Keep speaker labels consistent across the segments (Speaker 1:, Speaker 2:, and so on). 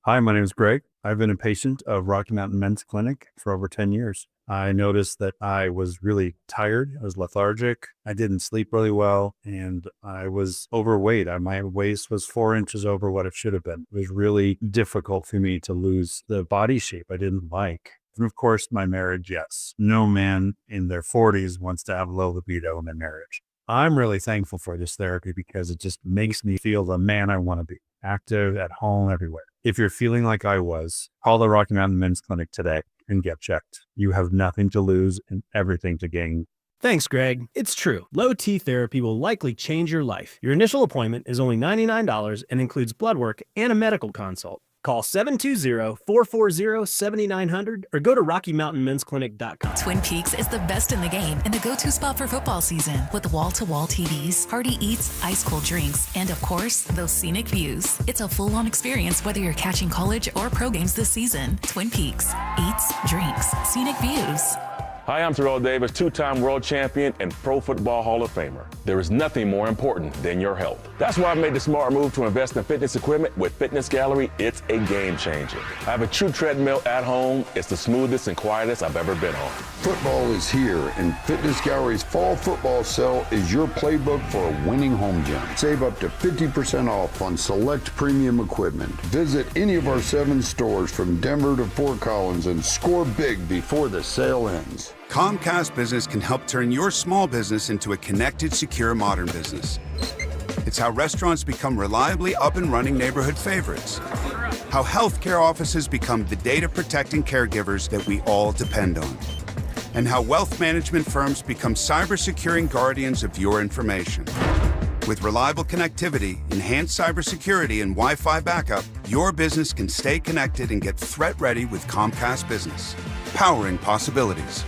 Speaker 1: Hi, my name is Greg. I've been a patient of Rocky Mountain Men's Clinic for over 10 years. I noticed that I was really tired. I was lethargic. I didn't sleep really well, and I was overweight. My waist was 4 inches over what it should have been. It was really difficult for me to lose the body shape I didn't like. And of course, my marriage, yes. No man in their 40s wants to have low libido in their marriage. I'm really thankful for this therapy because it just makes me feel the man I want to be, active at home, everywhere. If you're feeling like I was, call the Rocky Mountain Men's Clinic today and get checked. You have nothing to lose and everything to gain.
Speaker 2: Thanks, Greg. It's true. Low T therapy will likely change your life. Your initial appointment is only $99 and includes blood work and a medical consult. Call 720-440-7900 or go to RockyMountainMen'sClinic.com.
Speaker 3: Twin Peaks is the best in the game and the go-to spot for football season with wall-to-wall TVs, hearty eats, ice-cold drinks, and of course, those scenic views. It's a full-on experience whether you're catching college or pro games this season. Twin Peaks. Eats, drinks, scenic views.
Speaker 4: Hi, I'm Terrell Davis, two-time world champion and Pro Football Hall of Famer. There is nothing more important than your health. That's why I made the smart move to invest in fitness equipment with Fitness Gallery. It's a game changer. I have a true treadmill at home. It's the smoothest and quietest I've ever been on.
Speaker 5: Football is here, and Fitness Gallery's fall football sale is your playbook for a winning home gym. Save up to 50% off on select premium equipment. Visit any of our 7 stores from Denver to Fort Collins and score big before the sale ends.
Speaker 6: Comcast Business can help turn your small business into a connected, secure, modern business. It's how restaurants become reliably up and running neighborhood favorites. How healthcare offices become the data-protecting caregivers that we all depend on. And how wealth management firms become cyber-securing guardians of your information. With reliable connectivity, enhanced cybersecurity, and Wi-Fi backup, your business can stay connected and get threat-ready with Comcast Business. Powering possibilities.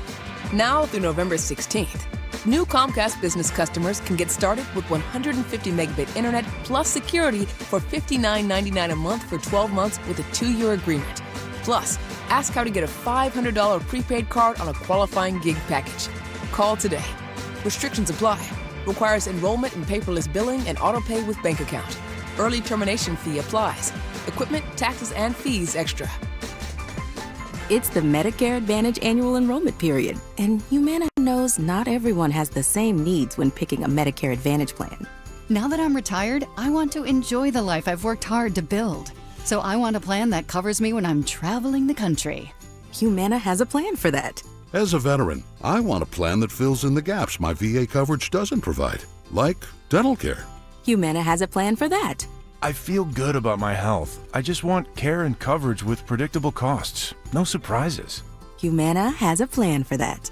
Speaker 7: Now through November 16th, new Comcast Business customers can get started with 150 megabit internet plus security for $59.99 a month for 12 months with a 2-year agreement. Plus, ask how to get a $500 prepaid card on a qualifying gig package. Call today. Restrictions apply. Requires enrollment in paperless billing and autopay with bank account. Early termination fee applies. Equipment, taxes, and fees extra.
Speaker 8: It's the Medicare Advantage annual enrollment period, and Humana knows not everyone has the same needs when picking a Medicare Advantage plan.
Speaker 9: Now that I'm retired, I want to enjoy the life I've worked hard to build. So I want a plan that covers me when I'm traveling the country.
Speaker 8: Humana has a plan for that.
Speaker 10: As a veteran, I want a plan that fills in the gaps my VA coverage doesn't provide, like dental care.
Speaker 8: Humana has a plan for that.
Speaker 11: I feel good about my health. I just want care and coverage with predictable costs. No surprises.
Speaker 8: Humana has a plan for that.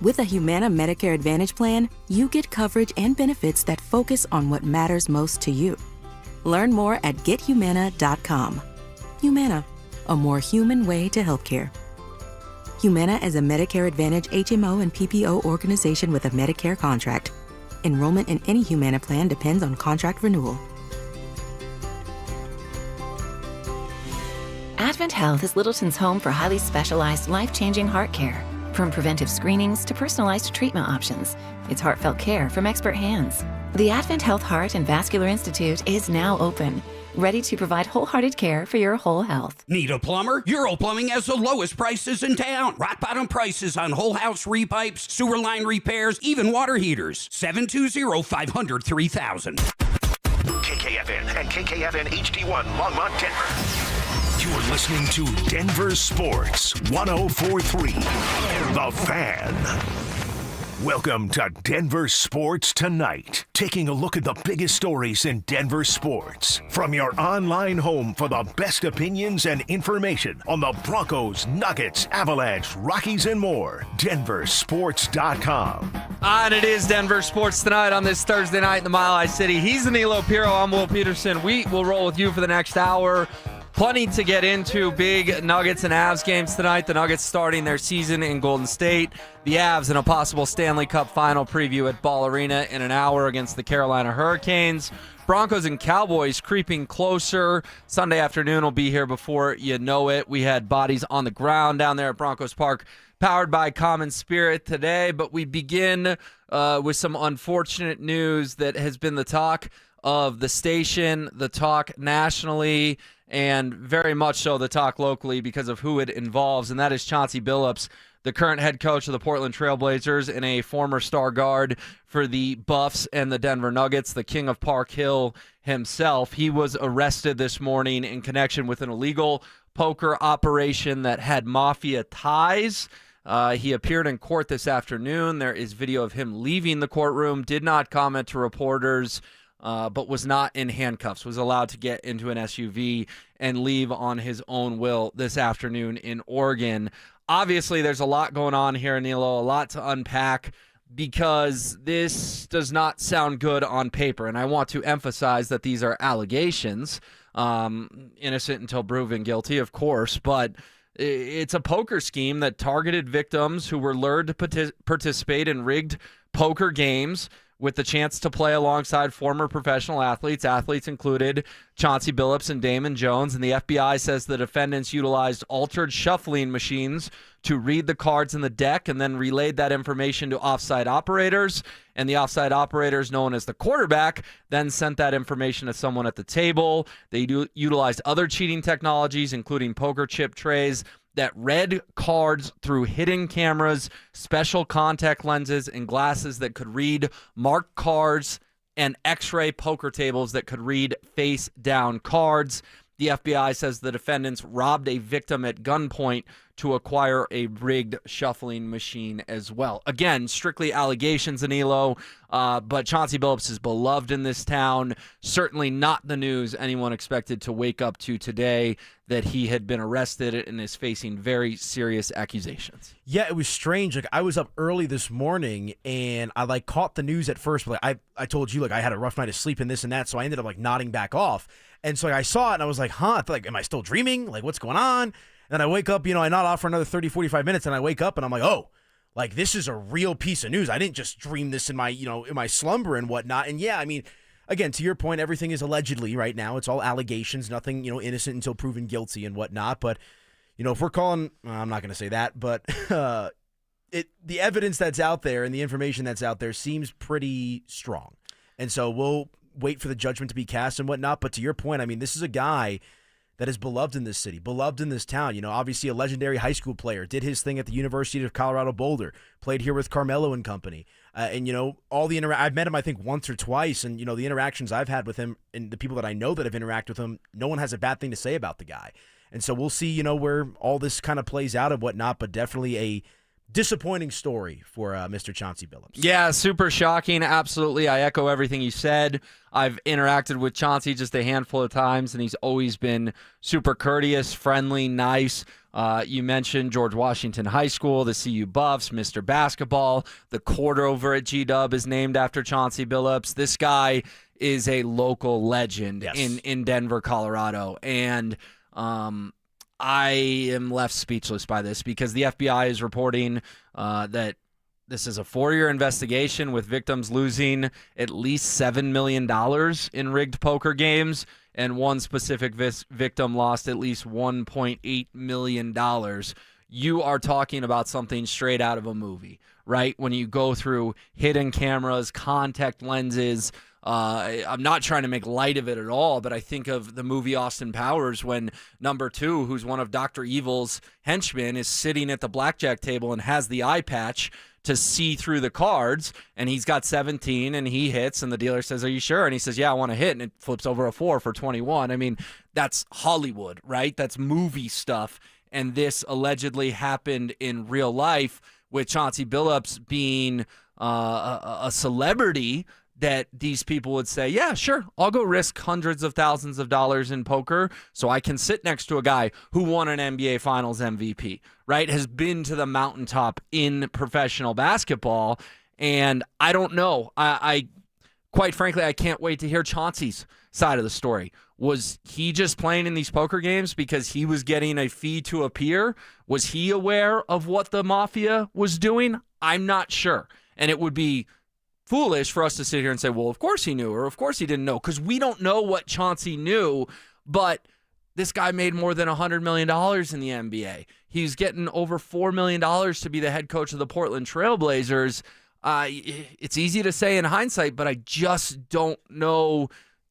Speaker 8: With a Humana Medicare Advantage plan, you get coverage and benefits that focus on what matters most to you. Learn more at gethumana.com. Humana, a more human way to healthcare. Humana is a Medicare Advantage HMO and PPO organization with a Medicare contract. Enrollment in any Humana plan depends on contract renewal.
Speaker 12: Advent Health is Littleton's home for highly specialized, life-changing heart care. From preventive screenings to personalized treatment options, it's heartfelt care from expert hands. The Advent Health Heart and Vascular Institute is now open, ready to provide wholehearted care for your whole health.
Speaker 13: Need a plumber? Euro Plumbing has the lowest prices in town. Rock bottom prices on whole house repipes, sewer line repairs, even water heaters. 720-500-3000.
Speaker 14: KKFN and KKFN HD1 Longmont, Denver.
Speaker 15: You're listening to Denver Sports 104.3 The Fan. Welcome to Denver Sports Tonight, taking a look at the biggest stories in Denver sports. From your online home for the best opinions and information on the Broncos, Nuggets, Avalanche, Rockies, and more. DenverSports.com.
Speaker 16: And it is Denver Sports Tonight on this Thursday night in the Mile High City. He's Danilo Pirro. I'm Will Peterson. We will roll with you for the next hour. Plenty to get into. Big Nuggets and Avs games tonight. The Nuggets starting their season in Golden State. The Avs in a possible Stanley Cup final preview at Ball Arena in an hour against the Carolina Hurricanes. Broncos and Cowboys creeping closer. Sunday afternoon will be here before you know it. We had bodies on the ground down there at Broncos Park, powered by Common Spirit today. But we begin with some unfortunate news that has been the talk of the station, the talk nationally, and very much so the talk locally because of who it involves, and that is Chauncey Billups, the current head coach of the Portland Trailblazers and a former star guard for the Buffs and the Denver Nuggets, the king of Park Hill himself. He was arrested this morning in connection with an illegal poker operation that had mafia ties. He appeared in court this afternoon. There is video of him leaving the courtroom, did not comment to reporters, but was not in handcuffs, was allowed to get into an SUV and leave on his own will this afternoon in Oregon. Obviously, there's a lot going on here, Nilo, a lot to unpack because this does not sound good on paper. And I want to emphasize that these are allegations, innocent until proven guilty, of course, but it's a poker scheme that targeted victims who were lured to participate in rigged poker games with the chance to play alongside former professional athletes. Athletes included Chauncey Billups and Damon Jones, and the FBI says the defendants utilized altered shuffling machines to read the cards in the deck and then relayed that information to offside operators, and the offside operators, known as the quarterback, then sent that information to someone at the table. They utilized other cheating technologies, including poker chip trays, that read cards through hidden cameras, special contact lenses, and glasses that could read marked cards, and X-ray poker tables that could read face-down cards. The FBI says the defendants robbed a victim at gunpoint to acquire a rigged shuffling machine as well. Again, strictly allegations, Anilo, but Chauncey Billups is beloved in this town. Certainly not the news anyone expected to wake up to today, that he had been arrested and is facing very serious accusations.
Speaker 2: Yeah, it was strange. Like, I was up early this morning and I caught the news at first, but I told you, I had a rough night of sleep and this and that, so I ended up nodding back off. And so I saw it and I was like, I thought, am I still dreaming? What's going on? And I wake up, I nod off for another 30, 45 minutes, and I wake up and I'm like, oh, this is a real piece of news. I didn't just dream this in my, in my slumber and whatnot. And yeah, I mean, again, to your point, everything is allegedly right now. It's all allegations, nothing, innocent until proven guilty and whatnot. But, if we're calling, I'm not going to say that, but the evidence that's out there and the information that's out there seems pretty strong. And so we'll wait for the judgment to be cast and whatnot. But to your point, I mean, this is a guy that is beloved in this city, beloved in this town. Obviously a legendary high school player, did his thing at the University of Colorado Boulder, played here with Carmelo and company. And, all the I've met him, I think, once or twice. And, the interactions I've had with him and the people that I know that have interacted with him, no one has a bad thing to say about the guy. And so we'll see, where all this kind of plays out and whatnot, but definitely a disappointing story for Mr. Chauncey Billups.
Speaker 16: Yeah, super shocking. Absolutely. I echo everything you said. I've interacted with Chauncey just a handful of times, and he's always been super courteous, friendly, nice. You mentioned George Washington High School, the CU Buffs, Mr. Basketball. The court over at G-Dub is named after Chauncey Billups. This guy is a local legend in Denver, Colorado. And I am left speechless by this because the FBI is reporting that this is a 4-year investigation with victims losing at least $7 million in rigged poker games, and one specific victim lost at least $1.8 million. You are talking about something straight out of a movie, right? When you go through hidden cameras, contact lenses. I'm not trying to make light of it at all, but I think of the movie Austin Powers when number 2, who's one of Dr. Evil's henchmen, is sitting at the blackjack table and has the eye patch to see through the cards, and he's got 17 and he hits, and the dealer says, "Are you sure?" And he says, "Yeah, I want to hit," and it flips over a 4 for 21. I mean, that's Hollywood, right? That's movie stuff. And this allegedly happened in real life with Chauncey Billups being a celebrity that these people would say, yeah, sure, I'll go risk hundreds of thousands of dollars in poker so I can sit next to a guy who won an NBA Finals MVP, right? Has been to the mountaintop in professional basketball. And I don't know. I quite frankly, I can't wait to hear Chauncey's side of the story. Was he just playing in these poker games because he was getting a fee to appear? Was he aware of what the mafia was doing? I'm not sure. And it would be foolish for us to sit here and say, well, of course he knew, or of course he didn't know, because we don't know what Chauncey knew. But this guy made more than $100 million in the NBA. He's getting over $4 million to be the head coach of the Portland Trailblazers. It's easy to say in hindsight, but I just don't know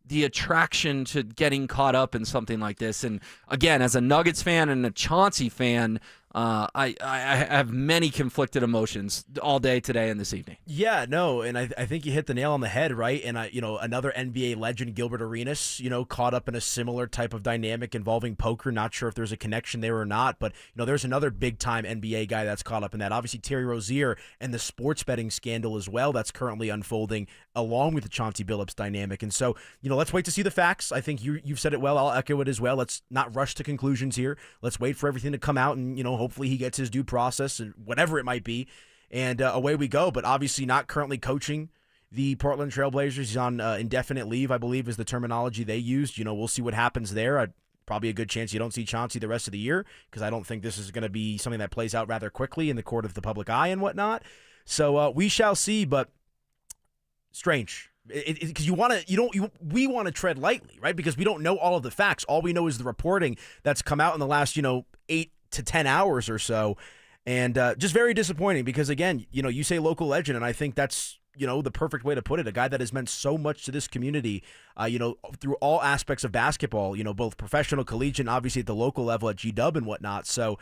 Speaker 16: the attraction to getting caught up in something like this. And again, as a Nuggets fan and a Chauncey fan, I have many conflicted emotions all day today and this evening.
Speaker 2: Yeah, no, and I think you hit the nail on the head, right? And another NBA legend, Gilbert Arenas, caught up in a similar type of dynamic involving poker. Not sure if there's a connection there or not, but there's another big time NBA guy that's caught up in that. Obviously, Terry Rozier and the sports betting scandal as well that's currently unfolding along with the Chauncey Billups dynamic. And so, let's wait to see the facts. I think you've said it well. I'll echo it as well. Let's not rush to conclusions here. Let's wait for everything to come out, and hopefully he gets his due process and whatever it might be, and away we go. But obviously not currently coaching the Portland Trailblazers. He's on indefinite leave, I believe is the terminology they used. We'll see what happens there. Probably a good chance you don't see Chauncey the rest of the year, because I don't think this is going to be something that plays out rather quickly in the court of the public eye and whatnot. So we shall see, but strange. Because we want to tread lightly, right? Because we don't know all of the facts. All we know is the reporting that's come out in the last 8 to 10 hours or so, and just very disappointing. Because again, you say local legend, and I think that's the perfect way to put it. A guy that has meant so much to this community, through all aspects of basketball, both professional, collegiate, and obviously at the local level at G-Dub and whatnot. So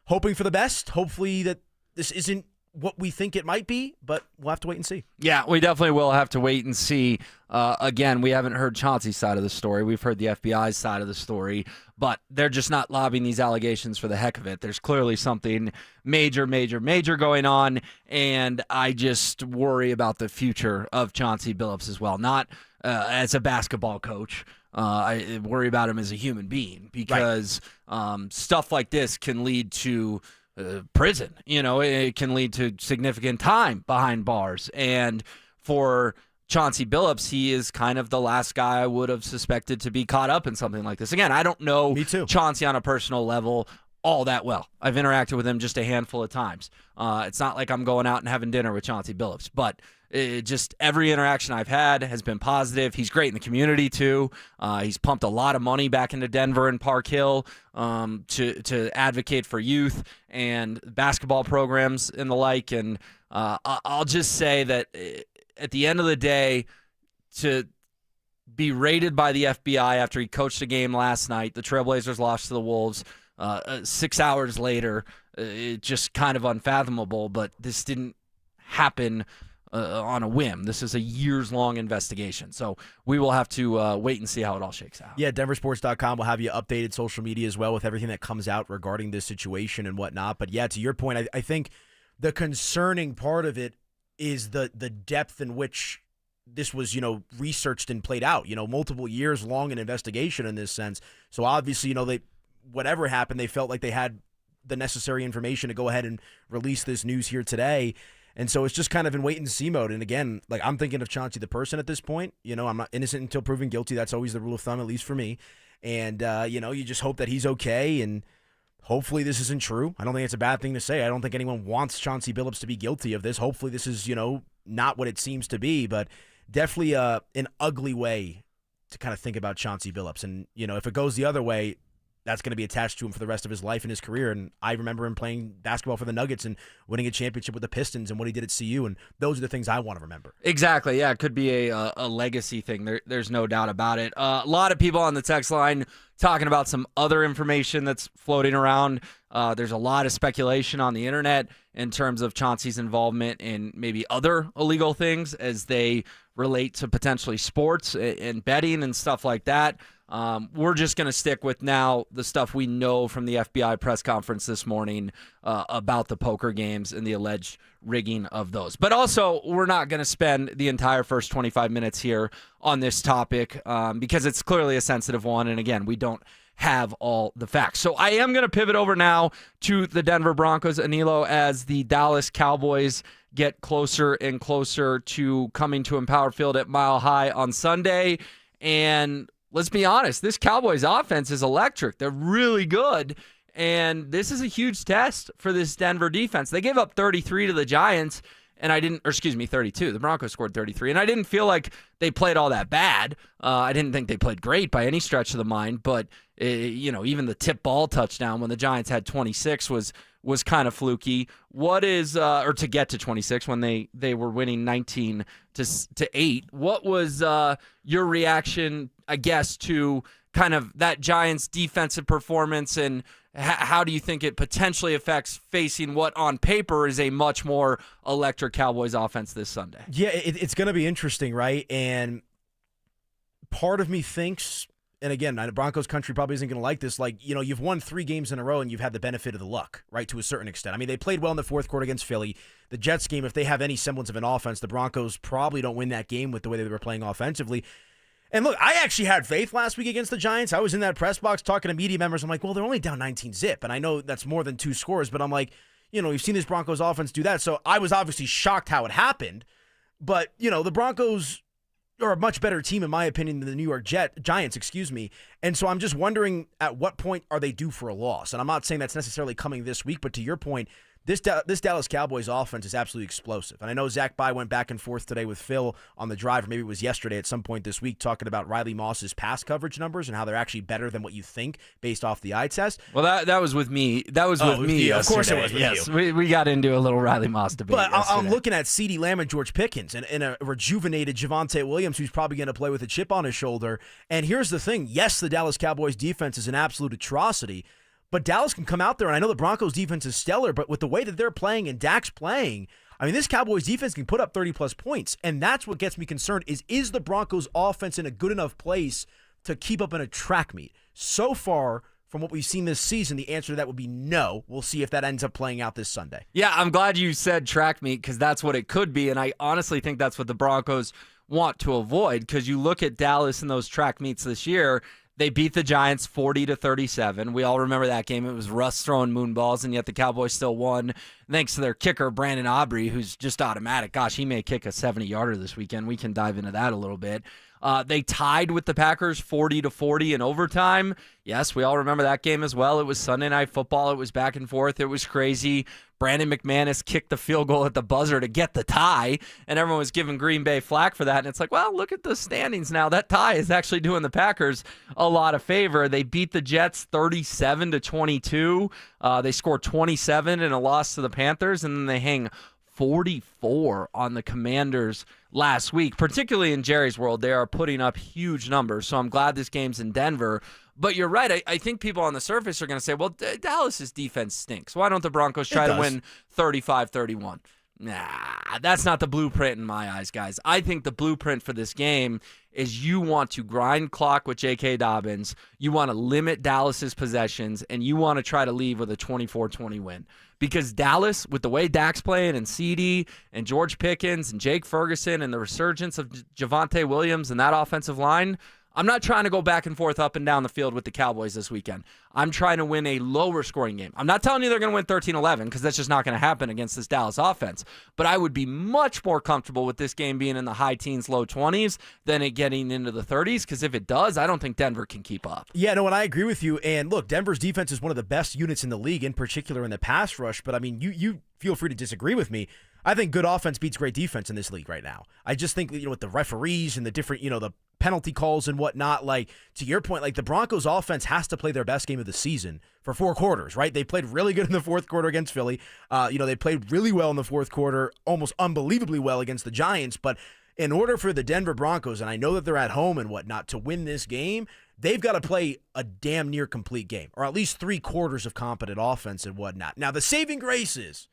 Speaker 2: hoping for the best. Hopefully that this isn't what we think it might be, but we'll have to wait and see.
Speaker 16: Yeah, we definitely will have to wait and see. Again, we haven't heard Chauncey's side of the story. We've heard the FBI's side of the story, but they're just not lobbing these allegations for the heck of it. There's clearly something major going on, and I just worry about the future of Chauncey Billups as well. Not as a basketball coach. I worry about him as a human being, because stuff like this can lead to prison. It can lead to significant time behind bars. And for Chauncey Billups, he is kind of the last guy I would have suspected to be caught up in something like this. Again, I don't know Chauncey on a personal level all that well. I've interacted with him just a handful of times. It's not like I'm going out and having dinner with Chauncey Billups, but just every interaction I've had has been positive. He's great in the community too. He's pumped a lot of money back into Denver and Park Hill to advocate for youth and basketball programs and the like. And I'll just say that at the end of the day, to be raided by the FBI after he coached a game last night, the Trailblazers lost to the Wolves 6 hours later, it's just kind of unfathomable. But this didn't happen on a whim. This is a years-long investigation. So we will have to wait and see how it all shakes out.
Speaker 2: Yeah, DenverSports.com will have you updated social media as well with everything that comes out regarding this situation and whatnot. But yeah, to your point, I think the concerning part of it is the depth in which this was, researched and played out, multiple years long in investigation in this sense. So obviously, whatever happened, they felt like they had the necessary information to go ahead and release this news here today. And so it's just kind of in wait-and-see mode. And again, I'm thinking of Chauncey the person at this point. I'm not innocent until proven guilty. That's always the rule of thumb, at least for me. And, you just hope that he's okay, and hopefully this isn't true. I don't think it's a bad thing to say. I don't think anyone wants Chauncey Billups to be guilty of this. Hopefully this is, not what it seems to be, but definitely an ugly way to kind of think about Chauncey Billups. And, if it goes the other way, that's going to be attached to him for the rest of his life and his career. And I remember him playing basketball for the Nuggets and winning a championship with the Pistons and what he did at CU. And those are the things I want to remember.
Speaker 16: Exactly. Yeah, it could be a legacy thing. There's no doubt about it. A lot of people on the text line talking about some other information that's floating around. There's a lot of speculation on the internet in terms of Chauncey's involvement in maybe other illegal things as they relate to potentially sports and betting and stuff like that. We're just going to stick with now the stuff we know from the FBI press conference this morning about the poker games and the alleged rigging of those. But also, we're not going to spend the entire first 25 minutes here on this topic because it's clearly a sensitive one. And again, we don't have all the facts. So I am going to pivot over now to the Denver Broncos, Anilo, as the Dallas Cowboys get closer and closer to coming to Empower Field at Mile High on Sunday. And let's be honest, this Cowboys offense is electric. They're really good. And this is a huge test for this Denver defense. They gave up 33 to the Giants, and 32. The Broncos scored 33. And I didn't feel like they played all that bad. I didn't think they played great by any stretch of the mind, but even the tip ball touchdown when the Giants had 26 was was kind of fluky. What is or to get to 26 when they were winning 19-8. What was your reaction, I guess, to kind of that Giants defensive performance, and how do you think it potentially affects facing what on paper is a much more electric Cowboys offense this Sunday?
Speaker 2: Yeah, it's going to be interesting, right? And part of me thinks, and again, Broncos country probably isn't going to like this, like, you've won 3 games in a row and you've had the benefit of the luck, right, to a certain extent. I mean, they played well in the fourth quarter against Philly. The Jets game, if they have any semblance of an offense, the Broncos probably don't win that game with the way they were playing offensively. And look, I actually had faith last week against the Giants. I was in that press box talking to media members. I'm like, well, they're only down 19-0. And I know that's more than 2 scores, but I'm like, we've seen this Broncos offense do that. So I was obviously shocked how it happened. But, the Broncos are a much better team, in my opinion, than the New York Giants, And so I'm just wondering, at what point are they due for a loss? And I'm not saying that's necessarily coming this week, but to your point, this Dallas Cowboys offense is absolutely explosive. And I know Zach Bye went back and forth today with Phil on the drive, or maybe it was yesterday at some point this week, talking about Riley Moss's pass coverage numbers and how they're actually better than what you think based off the eye test.
Speaker 16: Well, that was with me. That was with me.
Speaker 2: Of course it was with
Speaker 16: yes,
Speaker 2: you.
Speaker 16: We got into a little Riley Moss debate.
Speaker 2: But
Speaker 16: yesterday.
Speaker 2: I'm looking at CeeDee Lamb and George Pickens and a rejuvenated Javonte Williams, who's probably going to play with a chip on his shoulder. And here's the thing. Yes, the Dallas Cowboys defense is an absolute atrocity, but Dallas can come out there, and I know the Broncos defense is stellar, but with the way that they're playing and Dak's playing, I mean, this Cowboys defense can put up 30-plus points, and that's what gets me concerned is the Broncos offense in a good enough place to keep up in a track meet? So far, from what we've seen this season, the answer to that would be no. We'll see if that ends up playing out this Sunday.
Speaker 16: Yeah, I'm glad you said track meet because that's what it could be, and I honestly think that's what the Broncos want to avoid because you look at Dallas in those track meets this year. They beat the Giants 40-37. We all remember that game. It was Russ throwing moonballs, and yet the Cowboys still won thanks to their kicker, Brandon Aubrey, who's just automatic. Gosh, he may kick a 70-yarder this weekend. We can dive into that a little bit. They tied with the Packers 40-40 in overtime. Yes, we all remember that game as well. It was Sunday Night Football. It was back and forth. It was crazy. Brandon McManus kicked the field goal at the buzzer to get the tie, and everyone was giving Green Bay flack for that. And it's like, well, look at the standings now. That tie is actually doing the Packers a lot of favor. They beat the Jets 37-22. They scored 27 in a loss to the Panthers, and then they hang 44 on the Commanders last week. Particularly in Jerry's world, they are putting up huge numbers. So I'm glad this game's in Denver. But you're right. I think people on the surface are going to say, well, Dallas's defense stinks. Why don't the Broncos try to win 35-31? Nah, that's not the blueprint in my eyes, guys. I think the blueprint for this game is you want to grind clock with J.K. Dobbins, you want to limit Dallas's possessions, and you want to try to leave with a 24-20 win. Because Dallas, with the way Dak's playing and CeeDee and George Pickens and Jake Ferguson and the resurgence of Javonte Williams and that offensive line, I'm not trying to go back and forth up and down the field with the Cowboys this weekend. I'm trying to win a lower scoring game. I'm not telling you they're going to win 13-11 because that's just not going to happen against this Dallas offense. But I would be much more comfortable with this game being in the high teens, low 20s than it getting into the 30s because if it does, I don't think Denver can keep up.
Speaker 2: Yeah, no, and I agree with you. And look, Denver's defense is one of the best units in the league, in particular in the pass rush. But I mean, you feel free to disagree with me. I think good offense beats great defense in this league right now. I just think, with the referees and the different, the penalty calls and whatnot, like, to your point, like, the Broncos offense has to play their best game of the season for 4 quarters, right? They played really good in the fourth quarter against Philly. They played really well in the fourth quarter, almost unbelievably well against the Giants. But in order for the Denver Broncos, and I know that they're at home and whatnot, to win this game, they've got to play a damn near complete game, or at least 3 quarters of competent offense and whatnot. Now, the saving grace is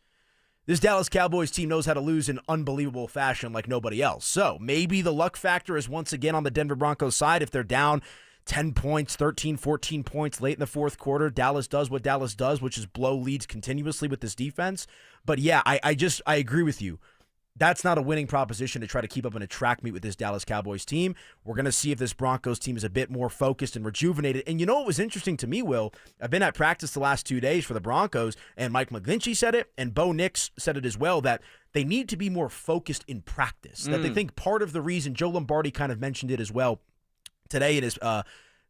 Speaker 2: this Dallas Cowboys team knows how to lose in unbelievable fashion like nobody else. So maybe the luck factor is once again on the Denver Broncos side. If they're down 10 points, 13, 14 points late in the fourth quarter, Dallas does what Dallas does, which is blow leads continuously with this defense. But yeah, I agree with you. That's not a winning proposition to try to keep up in a track meet with this Dallas Cowboys team. We're going to see if this Broncos team is a bit more focused and rejuvenated. And you know what was interesting to me, Will? I've been at practice the last 2 days for the Broncos, and Mike McGlinchey said it, and Bo Nix said it as well, that they need to be more focused in practice. That they think part of the reason, Joe Lombardi kind of mentioned it as well today in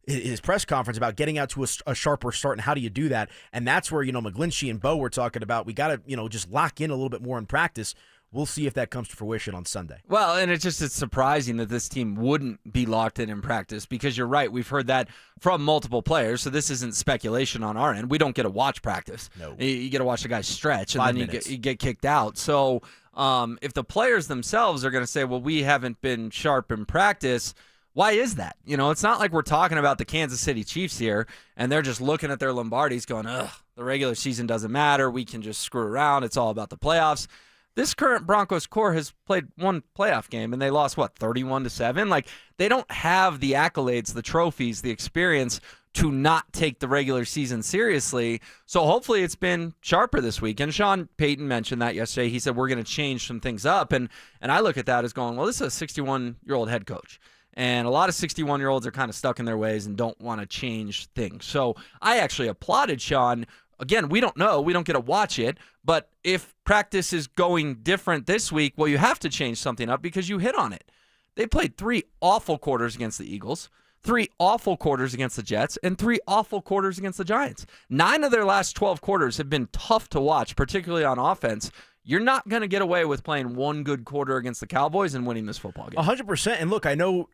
Speaker 2: his press conference about getting out to a sharper start and how do you do that. And that's where, McGlinchey and Bo were talking about we got to, just lock in a little bit more in practice. we'll see if that comes to fruition on Sunday.
Speaker 16: Well, and it's surprising that this team wouldn't be locked in practice, because you're right. We've heard that from multiple players, so this isn't speculation on our end. We don't get to watch practice.
Speaker 2: No.
Speaker 16: You get to watch the guys stretch, and
Speaker 2: 5
Speaker 16: then
Speaker 2: minutes.
Speaker 16: you get kicked out. So if the players themselves are going to say, well, we haven't been sharp in practice, why is that? It's not like we're talking about the Kansas City Chiefs here, and they're just looking at their Lombardis going, ugh, the regular season doesn't matter. We can just screw around. It's all about the playoffs. This current Broncos core has played one playoff game, and they lost, 31-7? Like, they don't have the accolades, the trophies, the experience to not take the regular season seriously. So hopefully it's been sharper this week. And Sean Payton mentioned that yesterday. He said, we're going to change some things up. And I look at that as going, well, this is a 61-year-old head coach. And a lot of 61-year-olds are kind of stuck in their ways and don't want to change things. So I actually applauded Sean. Again, we don't know. We don't get to watch it. But if practice is going different this week, well, you have to change something up because you hit on it. They played 3 awful quarters against the Eagles, 3 awful quarters against the Jets, and 3 awful quarters against the Giants. 9 of their last 12 quarters have been tough to watch, particularly on offense. You're not going to get away with playing one good quarter against the Cowboys and winning this football game.
Speaker 2: 100%. And look, I know,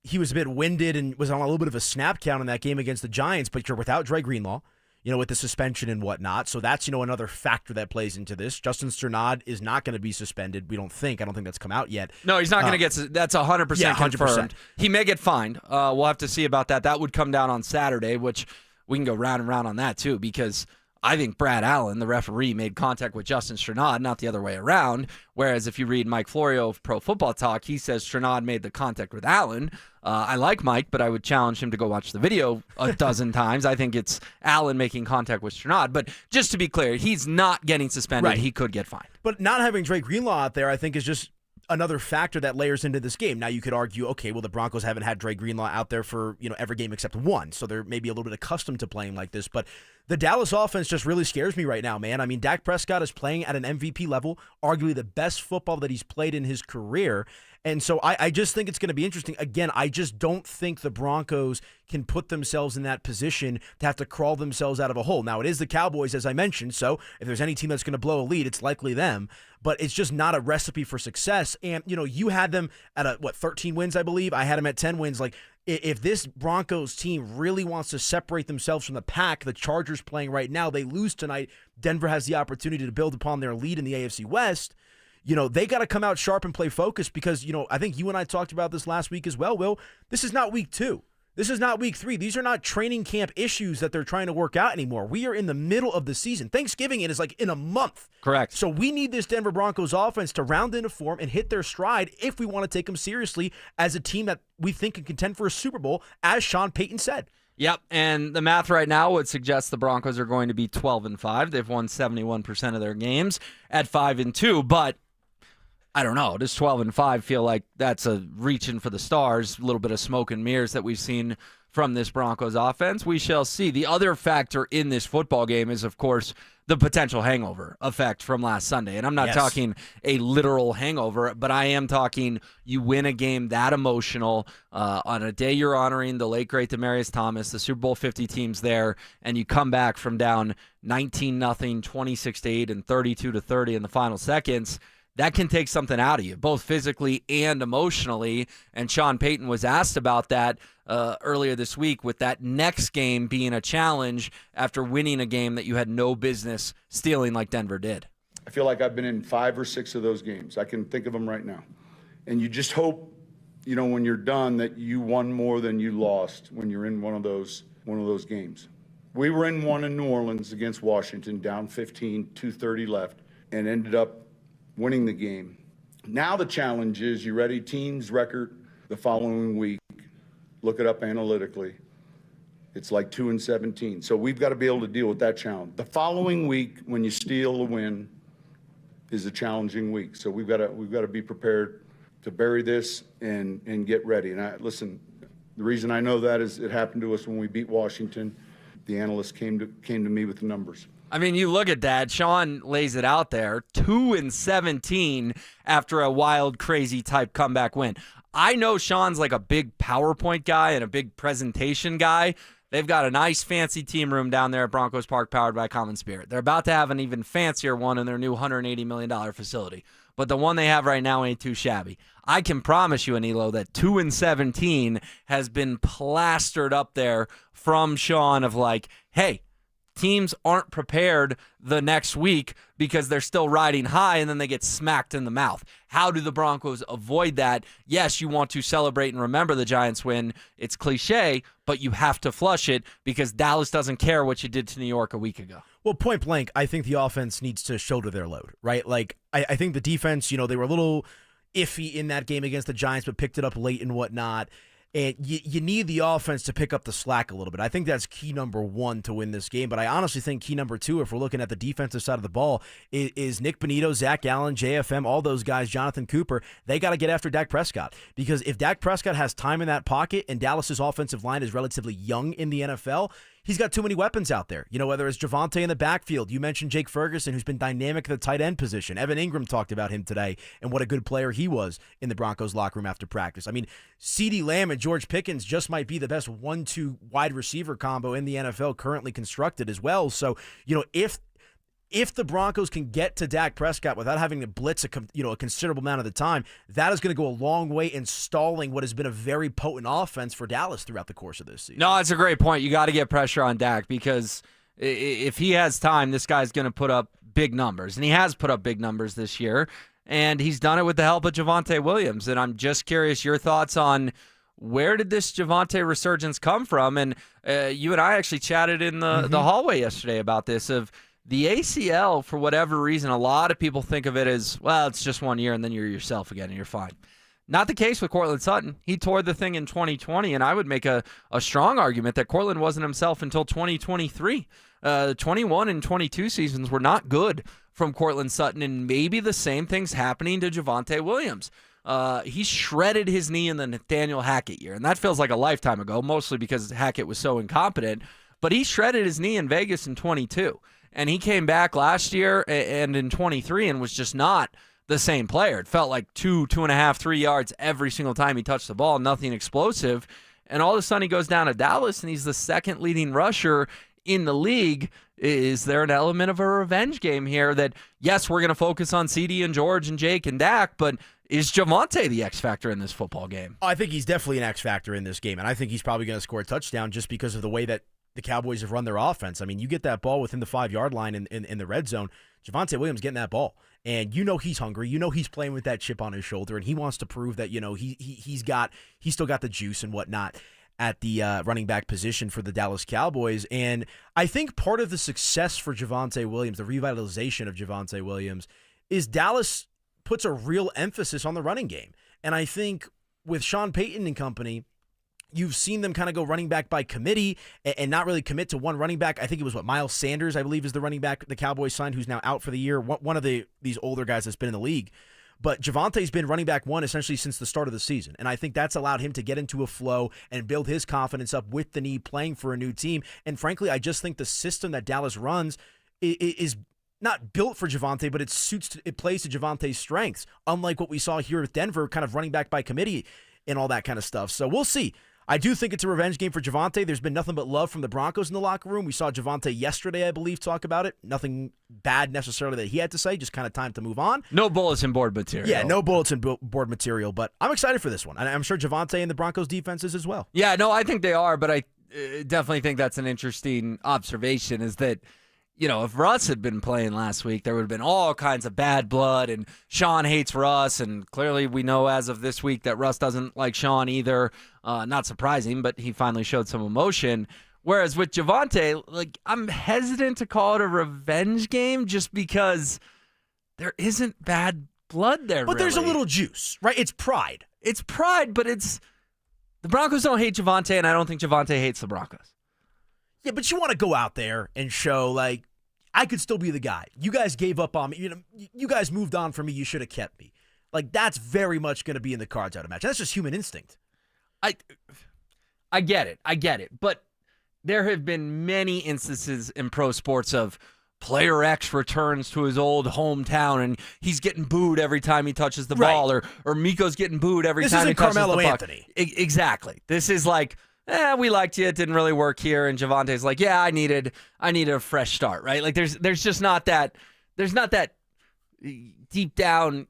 Speaker 2: he was a bit winded and was on a little bit of a snap count in that game against the Giants, but you're without Dre Greenlaw, with the suspension and whatnot. So that's, another factor that plays into this. Justin Strnad is not going to be suspended. I don't think that's come out yet.
Speaker 16: No, he's not going to get, that's 100% confirmed. He may get fined. We'll have to see about that. That would come down on Saturday, which we can go round and round on that too, because I think Brad Allen, the referee, made contact with Justin Strnad, not the other way around. Whereas if you read Mike Florio of Pro Football Talk, he says Strnad made the contact with Allen. I like Mike, but I would challenge him to go watch the video a dozen times. I think it's Allen making contact with Strnad. But just to be clear, he's not getting suspended.
Speaker 2: Right.
Speaker 16: He could get fined.
Speaker 2: But not having Dre Greenlaw out there, I think, is just another factor that layers into this game. Now you could argue, okay, well, the Broncos haven't had Dre Greenlaw out there for every game except one, so they're maybe a little bit accustomed to playing like this. But the Dallas offense just really scares me right now, man. I mean, Dak Prescott is playing at an MVP level, arguably the best football that he's played in his career. And so I just think it's going to be interesting. Again, I just don't think the Broncos can put themselves in that position to have to crawl themselves out of a hole. Now, it is the Cowboys, as I mentioned, so if there's any team that's going to blow a lead, it's likely them. But it's just not a recipe for success. And, you had them at 13 wins, I believe. I had them at 10 wins. Like, if this Broncos team really wants to separate themselves from the pack, the Chargers playing right now, they lose tonight, Denver has the opportunity to build upon their lead in the AFC West. They got to come out sharp and play focused because, I think you and I talked about this last week as well, Will. This is not week 2. This is not week 3. These are not training camp issues that they're trying to work out anymore. We are in the middle of the season. Thanksgiving is like in a month.
Speaker 16: Correct.
Speaker 2: So we need this Denver Broncos offense to round into form and hit their stride if we want to take them seriously as a team that we think can contend for a Super Bowl, as Sean Payton said.
Speaker 16: Yep, and the math right now would suggest the Broncos are going to be 12-5. They've won 71% of their games at 5-2, but I don't know. Does 12-5 feel like that's a reaching for the stars? A little bit of smoke and mirrors that we've seen from this Broncos offense. We shall see. The other factor in this football game is, of course, the potential hangover effect from last Sunday. And I'm not talking a literal hangover, but I am talking you win a game that emotional on a day you're honoring the late, great Demaryius Thomas, the Super Bowl 50 team's there, and you come back from down 19-0, 26-8, and 32-30 in the final seconds. That can take something out of you, both physically and emotionally. And Sean Payton was asked about that earlier this week, with that next game being a challenge after winning a game that you had no business stealing like Denver did.
Speaker 5: I feel like I've been in 5 or 6 of those games. I can think of them right now. And you just hope, when you're done, that you won more than you lost when you're in one of those games. We were in one in New Orleans against Washington, down 15, 2:30 left, and ended up winning the game. Now the challenge is, you ready? Team's record the following week. Look it up analytically. It's like 2-17. So we've got to be able to deal with that challenge. The following week, when you steal a win, is a challenging week. So we've got to be prepared to bury this and get ready. And listen, the reason I know that is it happened to us when we beat Washington. The analysts came to me with the numbers.
Speaker 16: I mean, you look at that. Sean lays it out there. 2-17 after a wild, crazy type comeback win. I know Sean's like a big PowerPoint guy and a big presentation guy. They've got a nice fancy team room down there at Broncos Park powered by Common Spirit. They're about to have an even fancier one in their new $180 million facility. But the one they have right now ain't too shabby. I can promise you, Anilo, that 2-17 has been plastered up there from Sean of like, hey, teams aren't prepared the next week because they're still riding high and then they get smacked in the mouth. How do the Broncos avoid that? Yes, you want to celebrate and remember the Giants win. It's cliche, but you have to flush it because Dallas doesn't care what you did to New York a week ago.
Speaker 2: Well, point blank, I think the offense needs to shoulder their load, right? Like, I think the defense, they were a little iffy in that game against the Giants, but picked it up late and whatnot. And you need the offense to pick up the slack a little bit. I think that's key number one to win this game. But I honestly think key number two, if we're looking at the defensive side of the ball, is Nick Bonito, Zach Allen, JFM, all those guys, Jonathan Cooper. They got to get after Dak Prescott. Because if Dak Prescott has time in that pocket and Dallas's offensive line is relatively young in the NFL, he's got too many weapons out there. Whether it's Javonte in the backfield. You mentioned Jake Ferguson, who's been dynamic at the tight end position. Evan Ingram talked about him today and what a good player he was in the Broncos locker room after practice. I mean, CeeDee Lamb and George Pickens just might be the best 1-2 wide receiver combo in the NFL currently constructed as well. So, if the Broncos can get to Dak Prescott without having to blitz a considerable amount of the time, that is going to go a long way in stalling what has been a very potent offense for Dallas throughout the course of this season.
Speaker 16: No, it's a great point. You got to get pressure on Dak because if he has time, this guy's going to put up big numbers. And he has put up big numbers this year. And he's done it with the help of Javonte Williams. And I'm just curious your thoughts on where did this Javonte resurgence come from? And you and I actually chatted in the hallway yesterday about this of the ACL, for whatever reason, a lot of people think of it as, well, it's just 1 year and then you're yourself again and you're fine. Not the case with Cortland Sutton. He tore the thing in 2020, and I would make a strong argument that Cortland wasn't himself until 2023. 21 and 22 seasons were not good from Cortland Sutton, and maybe the same thing's happening to Javonte Williams. He shredded his knee in the Nathaniel Hackett year, and that feels like a lifetime ago, mostly because Hackett was so incompetent. But he shredded his knee in Vegas in 22. And he came back last year and in 23 and was just not the same player. It felt like 2.5, 3 yards every single time he touched the ball, nothing explosive. And all of a sudden he goes down to Dallas and he's the second leading rusher in the league. Is there an element of a revenge game here that, yes, we're going to focus on CD and George and Jake and Dak, but is Javonte the X factor in this football game?
Speaker 2: I think he's definitely an X factor in this game, and I think he's probably going to score a touchdown just because of the way that the Cowboys have run their offense. I mean, you get that ball within the 5-yard line in the red zone, Javonte Williams getting that ball. And he's hungry. He's playing with that chip on his shoulder, and he wants to prove that, he's still got the juice and whatnot at the running back position for the Dallas Cowboys. And I think part of the success for Javonte Williams, the revitalization of Javonte Williams, is Dallas puts a real emphasis on the running game. And I think with Sean Payton and company, you've seen them kind of go running back by committee and not really commit to one running back. I think it was Miles Sanders, I believe, is the running back the Cowboys signed, who's now out for the year. One of these older guys that's been in the league. But Javonte's been running back one essentially since the start of the season. And I think that's allowed him to get into a flow and build his confidence up with the knee, playing for a new team. And frankly, I just think the system that Dallas runs is not built for Javonte, but it plays to Javonte's strengths, unlike what we saw here with Denver, kind of running back by committee and all that kind of stuff. So we'll see. I do think it's a revenge game for Javonte. There's been nothing but love from the Broncos in the locker room. We saw Javonte yesterday, I believe, talk about it. Nothing bad necessarily that he had to say, just kind of time to move on.
Speaker 16: No bulletin board material.
Speaker 2: Yeah, no bulletin board material, but I'm excited for this one. And I'm sure Javonte and the Broncos defense is as well.
Speaker 16: Yeah, no, I think they are, but I definitely think that's an interesting observation is that, if Russ had been playing last week, there would have been all kinds of bad blood, and Sean hates Russ, and clearly we know as of this week that Russ doesn't like Sean either. Not surprising, but he finally showed some emotion. Whereas with Javonte, I'm hesitant to call it a revenge game just because there isn't bad blood there.
Speaker 2: But there's a little juice, right? It's pride.
Speaker 16: It's pride, but the Broncos don't hate Javonte, and I don't think Javonte hates the Broncos.
Speaker 2: Yeah, but you want to go out there and show, I could still be the guy. You guys gave up on me. You guys moved on from me. You should have kept me. That's very much going to be in the cards, I'd imagine. That's just human instinct.
Speaker 16: I get it. But there have been many instances in pro sports of player X returns to his old hometown and he's getting booed every time he touches the ball, or Miko's getting booed every time he touches the ball.
Speaker 2: This isn't Carmelo Anthony.
Speaker 16: Exactly. This is like we liked you. It didn't really work here. And Javante's like, yeah, I needed a fresh start, right? Like there's just not that deep down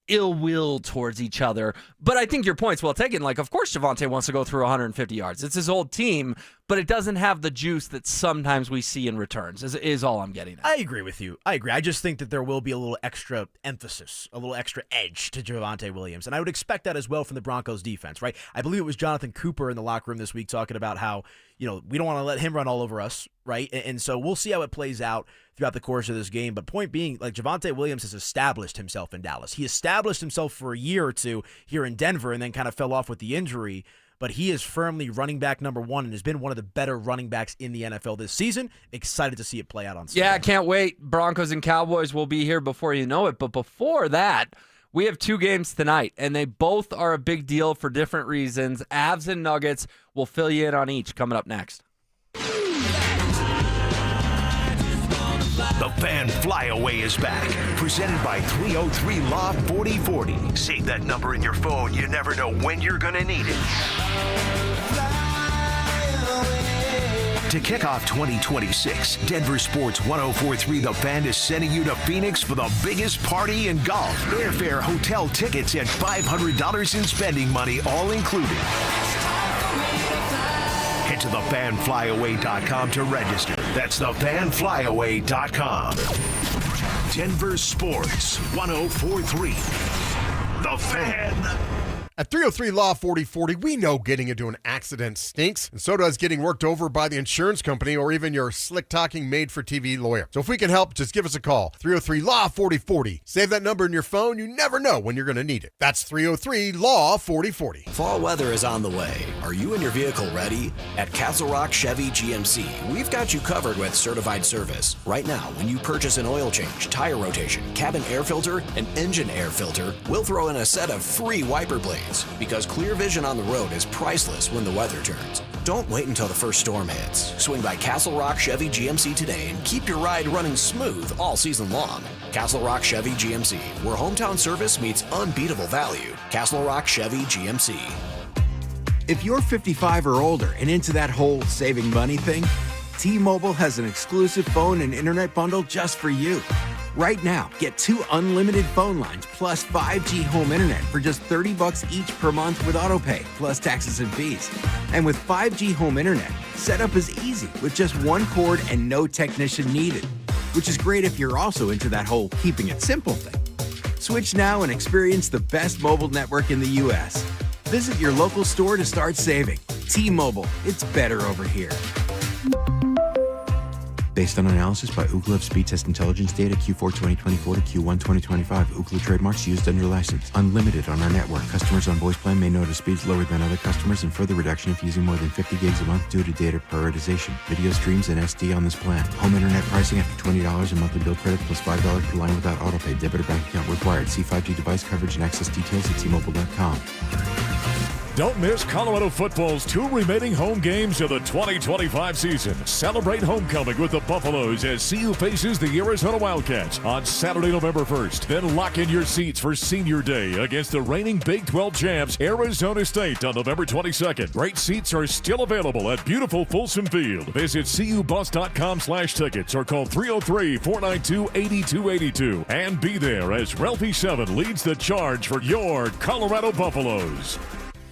Speaker 16: ill will towards each other. But I think your point's well taken. Like, of course Javante wants to go through 150 yards. It's his old team, but it doesn't have the juice that sometimes we see in returns, is all I'm getting at.
Speaker 2: I agree with you. I agree. I just think that there will be a little extra emphasis, a little extra edge to Javante Williams. And I would expect that as well from the Broncos defense, right? I believe it was Jonathan Cooper in the locker room this week talking about how, we don't want to let him run all over us, right? And so we'll see how it plays out throughout the course of this game. But point being, like, Javante Williams has established himself in Dallas. He established himself for a year or two here in Denver and then kind of fell off with the injury. But he is firmly running back number one and has been one of the better running backs in the NFL this season. Excited to see it play out on Sunday.
Speaker 16: Yeah, I can't wait. Broncos and Cowboys will be here before you know it. But before that, we have 2 games tonight, and they both are a big deal for different reasons. Avs and Nuggets, will fill you in on each coming up next.
Speaker 15: The Fan Flyaway is back, presented by 303 Law 4040.
Speaker 14: Save that number in your phone. You never know when you're going to need it.
Speaker 15: To kick off 2026, Denver Sports 104.3 The Fan is sending you to Phoenix for the biggest party in golf. Airfare, hotel tickets, and $500 in spending money all included. Head to thefanflyaway.com to register. That's thefanflyaway.com. Denver Sports 104.3 The Fan.
Speaker 17: At 303 Law 4040, we know getting into an accident stinks, and so does getting worked over by the insurance company or even your slick-talking made-for-TV lawyer. So if we can help, just give us a call. 303 Law 4040. Save that number in your phone. You never know when you're going to need it. That's 303 Law 4040.
Speaker 18: Fall weather is on the way. Are you and your vehicle ready? At Castle Rock Chevy GMC, we've got you covered with certified service. Right now, when you purchase an oil change, tire rotation, cabin air filter, and engine air filter, we'll throw in a set of free wiper blades. Because clear vision on the road is priceless when the weather turns. Don't wait until the first storm hits. Swing by Castle Rock Chevy GMC today and keep your ride running smooth all season long. Castle Rock Chevy GMC, where hometown service meets unbeatable value. Castle Rock Chevy GMC.
Speaker 19: If you're 55 or older and into that whole saving money thing, T-Mobile has an exclusive phone and internet bundle just for you. Right now, get 2 unlimited phone lines plus 5G home internet for just $30 each per month with AutoPay, plus taxes and fees. And with 5G home internet, setup is easy with just 1 cord and no technician needed, which is great if you're also into that whole keeping it simple thing. Switch now and experience the best mobile network in the U.S. Visit your local store to start saving. T-Mobile, it's better over here.
Speaker 20: Based on analysis by Ookla of speed test intelligence data Q4 2024 to Q1 2025. Ookla trademarks used under license. Unlimited on our network. Customers on voice plan may notice speeds lower than other customers and further reduction if using more than 50 gigs a month due to data prioritization. Video streams and SD on this plan. Home internet pricing after $20 a monthly bill credit plus $5 per line without autopay. Debit or bank account required. See 5G device coverage and access details at T-Mobile.com.
Speaker 21: Don't miss Colorado football's 2 remaining home games of the 2025 season. Celebrate homecoming with the Buffaloes as CU faces the Arizona Wildcats on Saturday, November 1st. Then lock in your seats for Senior Day against the reigning Big 12 champs, Arizona State, on November 22nd. Great seats are still available at beautiful Folsom Field. Visit cubus.com/tickets or call 303-492-8282 and be there as Ralphie 7 leads the charge for your Colorado Buffaloes.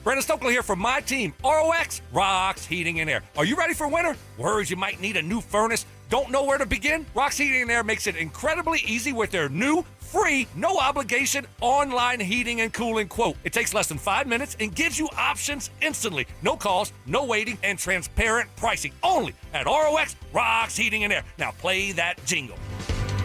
Speaker 22: Brandon Stokely here from my team, ROX, Rocks Heating and Air. Are you ready for winter? Worries you might need a new furnace? Don't know where to begin? Rocks Heating and Air makes it incredibly easy with their new, free, no-obligation online heating and cooling quote. It takes less than 5 minutes and gives you options instantly. No calls, no waiting, and transparent pricing. Only at ROX, Rocks Heating and Air. Now play that jingle.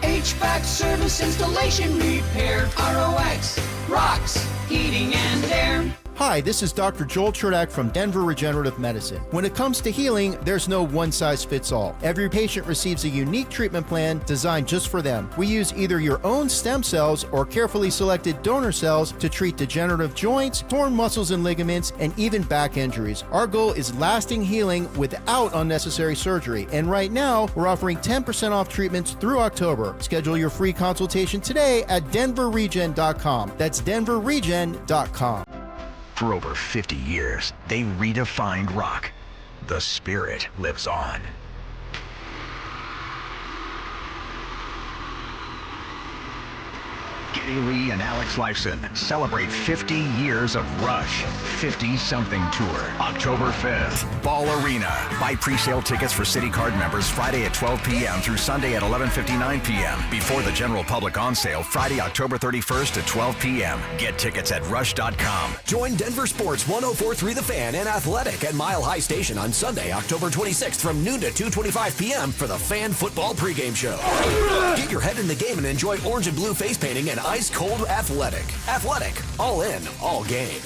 Speaker 23: HVAC service, installation, repair. ROX, Rocks Heating and Air.
Speaker 24: Hi, this is Dr. Joel Chernak from Denver Regenerative Medicine. When it comes to healing, there's no one-size-fits-all. Every patient receives a unique treatment plan designed just for them. We use either your own stem cells or carefully selected donor cells to treat degenerative joints, torn muscles and ligaments, and even back injuries. Our goal is lasting healing without unnecessary surgery. And right now, we're offering 10% off treatments through October. Schedule your free consultation today at denverregen.com. That's denverregen.com.
Speaker 14: For over 50 years, they redefined rock. The spirit lives on. Geddy Lee and Alex Lifeson celebrate 50 years of Rush 50-something tour, October 5th, Ball Arena. Buy pre-sale tickets for City Card members Friday at 12 p.m. through Sunday at 11:59 p.m. Before the general public on sale Friday, October 31st at 12 p.m. Get tickets at rush.com.
Speaker 18: Join Denver Sports 104.3 The Fan and Athletic at Mile High Station on Sunday, October 26th from noon to 2:25 p.m. for the Fan Football pregame show. Get your head in the game and enjoy orange and blue face painting and ice-cold Athletic. Athletic, all in, all game.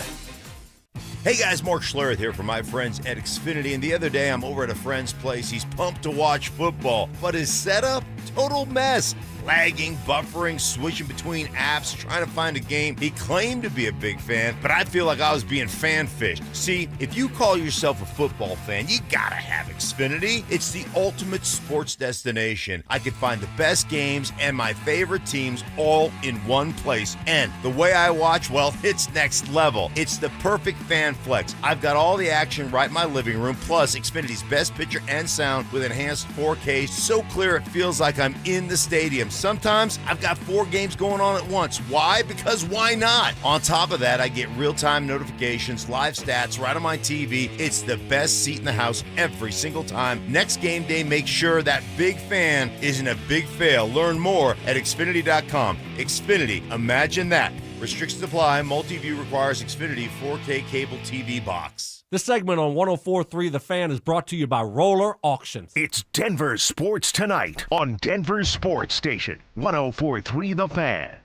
Speaker 1: Hey guys, Mark Schlereth here from my friends at Xfinity, and the other day I'm over at a friend's place. He's pumped to watch football, but his setup, total mess. Lagging, buffering, switching between apps, trying to find a game. He claimed to be a big fan, but I feel like I was being fan-fished. See, if you call yourself a football fan, you gotta have Xfinity. It's the ultimate sports destination. I can find the best games and my favorite teams all in one place. And the way I watch, well, it's next level. It's the perfect fan flex. I've got all the action right in my living room, plus Xfinity's best picture and sound with enhanced 4K, so clear it feels like I'm in the stadium. Sometimes I've got 4 games going on at once. Why? Because why not? On top of that, I get real-time notifications, live stats right on my TV. It's the best seat in the house every single time. Next game day, make sure that big fan isn't a big fail. Learn more at Xfinity.com. Xfinity, imagine that. Restrictions apply. Multi-view requires Xfinity 4K cable TV box.
Speaker 3: This segment on 104.3 The Fan is brought to you by Roller Auctions.
Speaker 15: It's Denver Sports Tonight on Denver Sports Station 104.3 The Fan.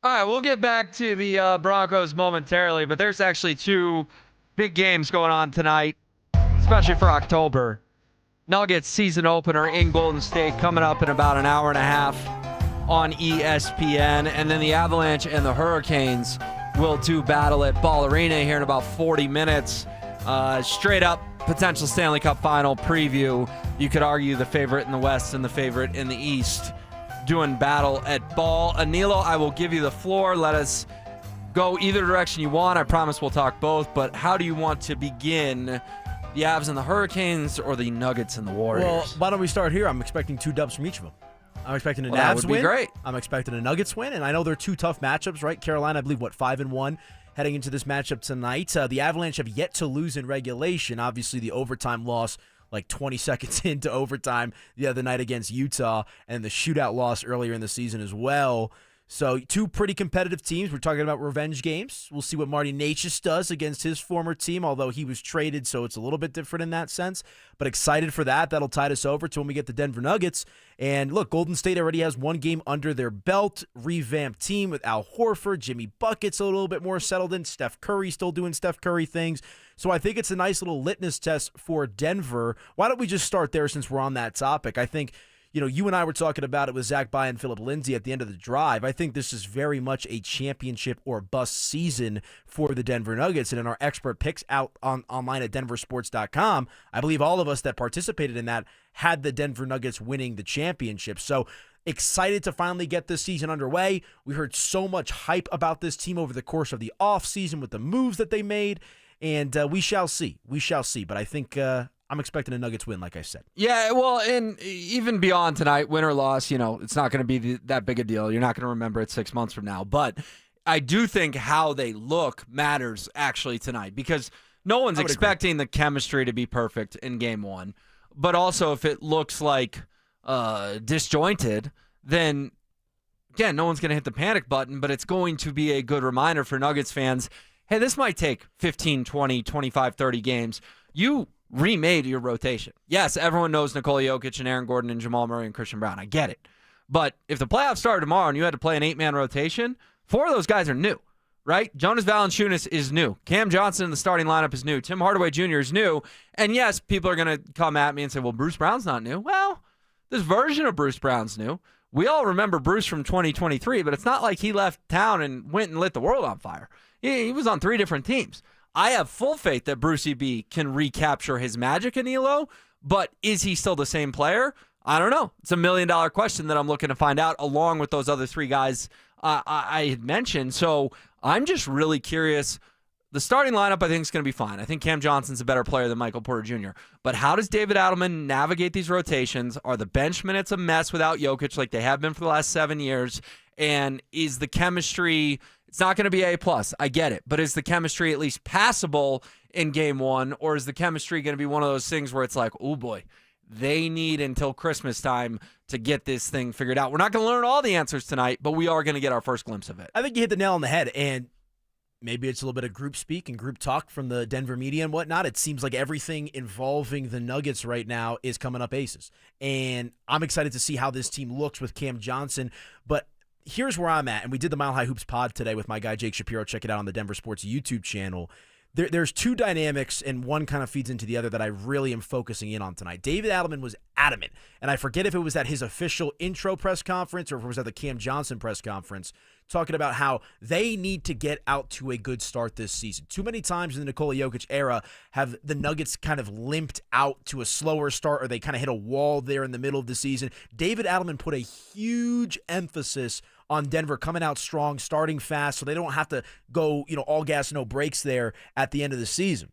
Speaker 16: All right, we'll get back to the Broncos momentarily, but there's actually 2 big games going on tonight, especially for October. Nuggets season opener in Golden State coming up in about an hour and a half on ESPN, and then the Avalanche and the Hurricanes will do battle at Ball Arena here in about 40 minutes. Straight up potential Stanley Cup final preview. You could argue the favorite in the West and the favorite in the East doing battle at Ball. Anilo, I will give you the floor. Let us go either direction you want. I promise we'll talk both, but how do you want to begin? The Avs and the Hurricanes or the Nuggets and the Warriors?
Speaker 2: Well, why don't we start here? I'm expecting 2 dubs from each of them. I'm expecting a
Speaker 16: that
Speaker 2: Avs
Speaker 16: would
Speaker 2: win.
Speaker 16: Be great.
Speaker 2: I'm expecting a Nuggets win, and I know they're 2 tough matchups, right? Carolina, I believe, 5-1 heading into this matchup tonight. The Avalanche have yet to lose in regulation. Obviously, the overtime loss, like 20 seconds into overtime the other night against Utah, and the shootout loss earlier in the season as well. So 2 pretty competitive teams. We're talking about revenge games. We'll see what Marty Necas does against his former team, although he was traded, so it's a little bit different in that sense. But excited for that. That'll tide us over to when we get the Denver Nuggets. And look, Golden State already has 1 game under their belt. Revamped team with Al Horford. Jimmy Bucket's a little bit more settled in. Steph Curry still doing Steph Curry things. So I think it's a nice little litmus test for Denver. Why don't we just start there since we're on that topic? I think, you and I were talking about it with Zach By and Philip Lindsay at the end of the drive. I think this is very much a championship or bust season for the Denver Nuggets. And in our expert picks out online at DenverSports.com, I believe all of us that participated in that had the Denver Nuggets winning the championship. So excited to finally get this season underway. We heard so much hype about this team over the course of the offseason with the moves that they made. And we shall see. We shall see. But I think I'm expecting a Nuggets win, like I said.
Speaker 16: Yeah, well, and even beyond tonight, win or loss, it's not going to be that big a deal. You're not going to remember it 6 months from now. But I do think how they look matters actually tonight, because no one's expecting the chemistry to be perfect in game 1. But also, if it looks like disjointed, then, again, no one's going to hit the panic button, but it's going to be a good reminder for Nuggets fans, hey, this might take 15, 20, 25, 30 games. You remade your rotation. Yes, everyone knows Nikola Jokic and Aaron Gordon and Jamal Murray and Christian Brown. I get it. But if the playoffs started tomorrow and you had to play an 8-man rotation, 4 of those guys are new, right? Jonas Valanciunas is new. Cam Johnson in the starting lineup is new. Tim Hardaway Jr. is new. And yes, people are going to come at me and say, well, Bruce Brown's not new. Well, this version of Bruce Brown's new. We all remember Bruce from 2023, but it's not like he left town and went and lit the world on fire. He was on 3 different teams. I have full faith that Brucey B can recapture his magic, Anilo, but is he still the same player? I don't know. It's $1 million question that I'm looking to find out, along with those other 3 guys I had mentioned. So I'm just really curious. The starting lineup, I think, is going to be fine. I think Cam Johnson's a better player than Michael Porter Jr. But how does David Adelman navigate these rotations? Are the bench minutes a mess without Jokic like they have been for the last 7 years? And is the chemistry, it's not going to be A+, I get it, but is the chemistry at least passable in game one? Or is the chemistry going to be one of those things where it's like, oh boy, they need until Christmas time to get this thing figured out? We're not going to learn all the answers tonight, but we are going to get our first glimpse of it.
Speaker 2: I think you hit the nail on the head, and maybe it's a little bit of group speak and group talk from the Denver media and whatnot. It seems like everything involving the Nuggets right now is coming up aces. And I'm excited to see how this team looks with Cam Johnson. But here's where I'm at. And we did the Mile High Hoops pod today with my guy Jake Shapiro. Check it out on the Denver Sports YouTube channel. There's two dynamics, and one kind of feeds into the other that I really am focusing in on tonight. David Adelman was adamant, and I forget if it was at his official intro press conference or if it was at the Cam Johnson press conference, talking about how they need to get out to a good start this season. Too many times in the Nikola Jokic era have the Nuggets kind of limped out to a slower start, or they kind of hit a wall there in the middle of the season. David Adelman put a huge emphasis on Denver coming out strong, starting fast, so they don't have to go, all gas, no brakes there at the end of the season.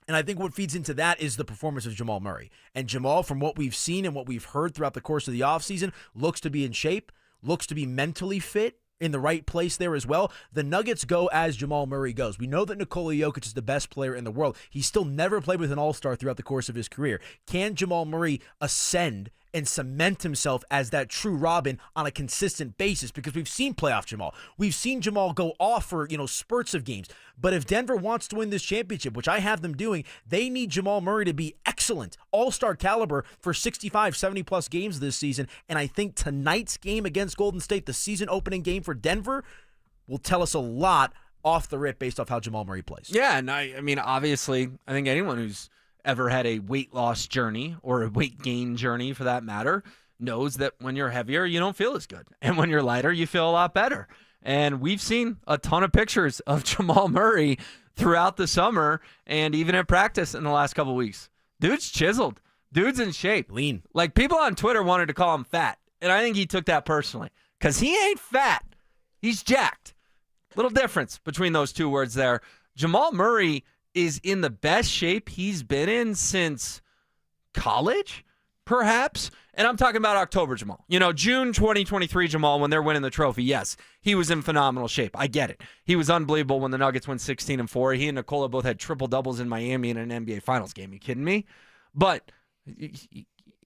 Speaker 2: And I think what feeds into that is the performance of Jamal Murray. And Jamal, from what we've seen and what we've heard throughout the course of the offseason, looks to be in shape, looks to be mentally fit, in the right place there as well. The Nuggets go as Jamal Murray goes. We know that Nikola Jokic is the best player in the world. He's still never played with an all-star throughout the course of his career. Can Jamal Murray ascend and cement himself as that true Robin on a consistent basis? Because we've seen playoff Jamal. We've seen Jamal go off for, spurts of games. But if Denver wants to win this championship, which I have them doing, they need Jamal Murray to be excellent, all-star caliber for 65, 70-plus games this season. And I think tonight's game against Golden State, the season opening game for Denver, will tell us a lot off the rip based off how Jamal Murray plays.
Speaker 16: Yeah, and I mean, obviously, I think anyone who's ever had a weight loss journey or a weight gain journey for that matter knows that when you're heavier, you don't feel as good. And when you're lighter, you feel a lot better. And we've seen a ton of pictures of Jamal Murray throughout the summer and even at practice in the last couple weeks. Dude's chiseled. Dude's in shape.
Speaker 2: Lean.
Speaker 16: Like, people on Twitter wanted to call him fat. And I think he took that personally because he ain't fat. He's jacked. Little difference between those two words there. Jamal Murray is in the best shape he's been in since college, perhaps. And I'm talking about October Jamal. June 2023 Jamal, when they're winning the trophy, yes, he was in phenomenal shape. I get it. He was unbelievable when the Nuggets went 16-4. He and Nikola both had triple-doubles in Miami in an NBA Finals game. You kidding me? But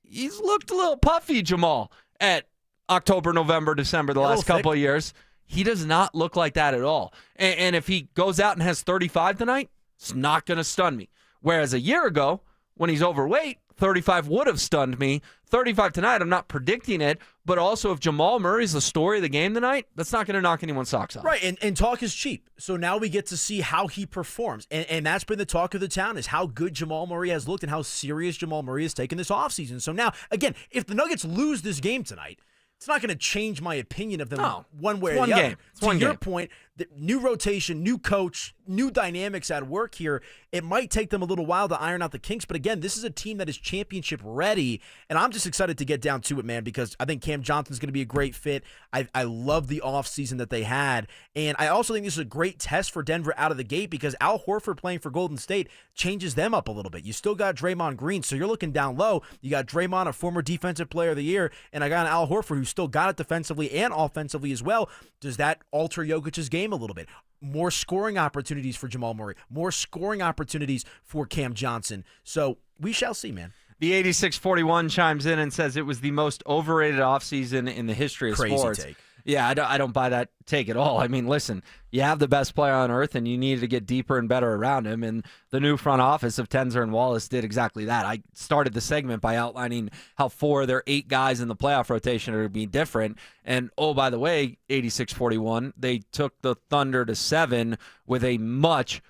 Speaker 16: he's looked a little puffy, Jamal, at October, November, December, the last couple of years. He does not look like that at all. And if he goes out and has 35 tonight, it's not going to stun me. Whereas a year ago, when he's overweight, 35 would have stunned me. 35 tonight, I'm not predicting it. But also, if Jamal Murray's the story of the game tonight, that's not going to knock anyone's socks off.
Speaker 2: Right, and talk is cheap. So now we get to see how he performs. And that's been the talk of the town, is how good Jamal Murray has looked and how serious Jamal Murray has taken this offseason. So now, again, if the Nuggets lose this game tonight, it's not going to change my opinion of them one way or the other. To your point, the new rotation, new coach, new dynamics at work here. It might take them a little while to iron out the kinks, but again, this is a team that is championship ready, and I'm just excited to get down to it, man, because I think Cam Johnson's going to be a great fit. I love the offseason that they had, and I also think this is a great test for Denver out of the gate because Al Horford playing for Golden State changes them up a little bit. You still got Draymond Green, so you're looking down low. You got Draymond, a former defensive player of the year, and I got an Al Horford who's still got it defensively and offensively as well. Does that alter Jokic's game a little bit? More scoring opportunities for Jamal Murray, more scoring opportunities for Cam Johnson. So we shall see, man.
Speaker 16: The 8641 chimes in and says it was the most overrated offseason in the history of sports.
Speaker 2: Crazy take.
Speaker 16: Yeah, I don't buy that take at all. I mean, listen, you have the best player on earth, and you needed to get deeper and better around him, and the new front office of Tenzer and Wallace did exactly that. I started the segment by outlining how 4 of their 8 guys in the playoff rotation are being different, and, oh, by the way, 8641, they took the Thunder to 7 with a much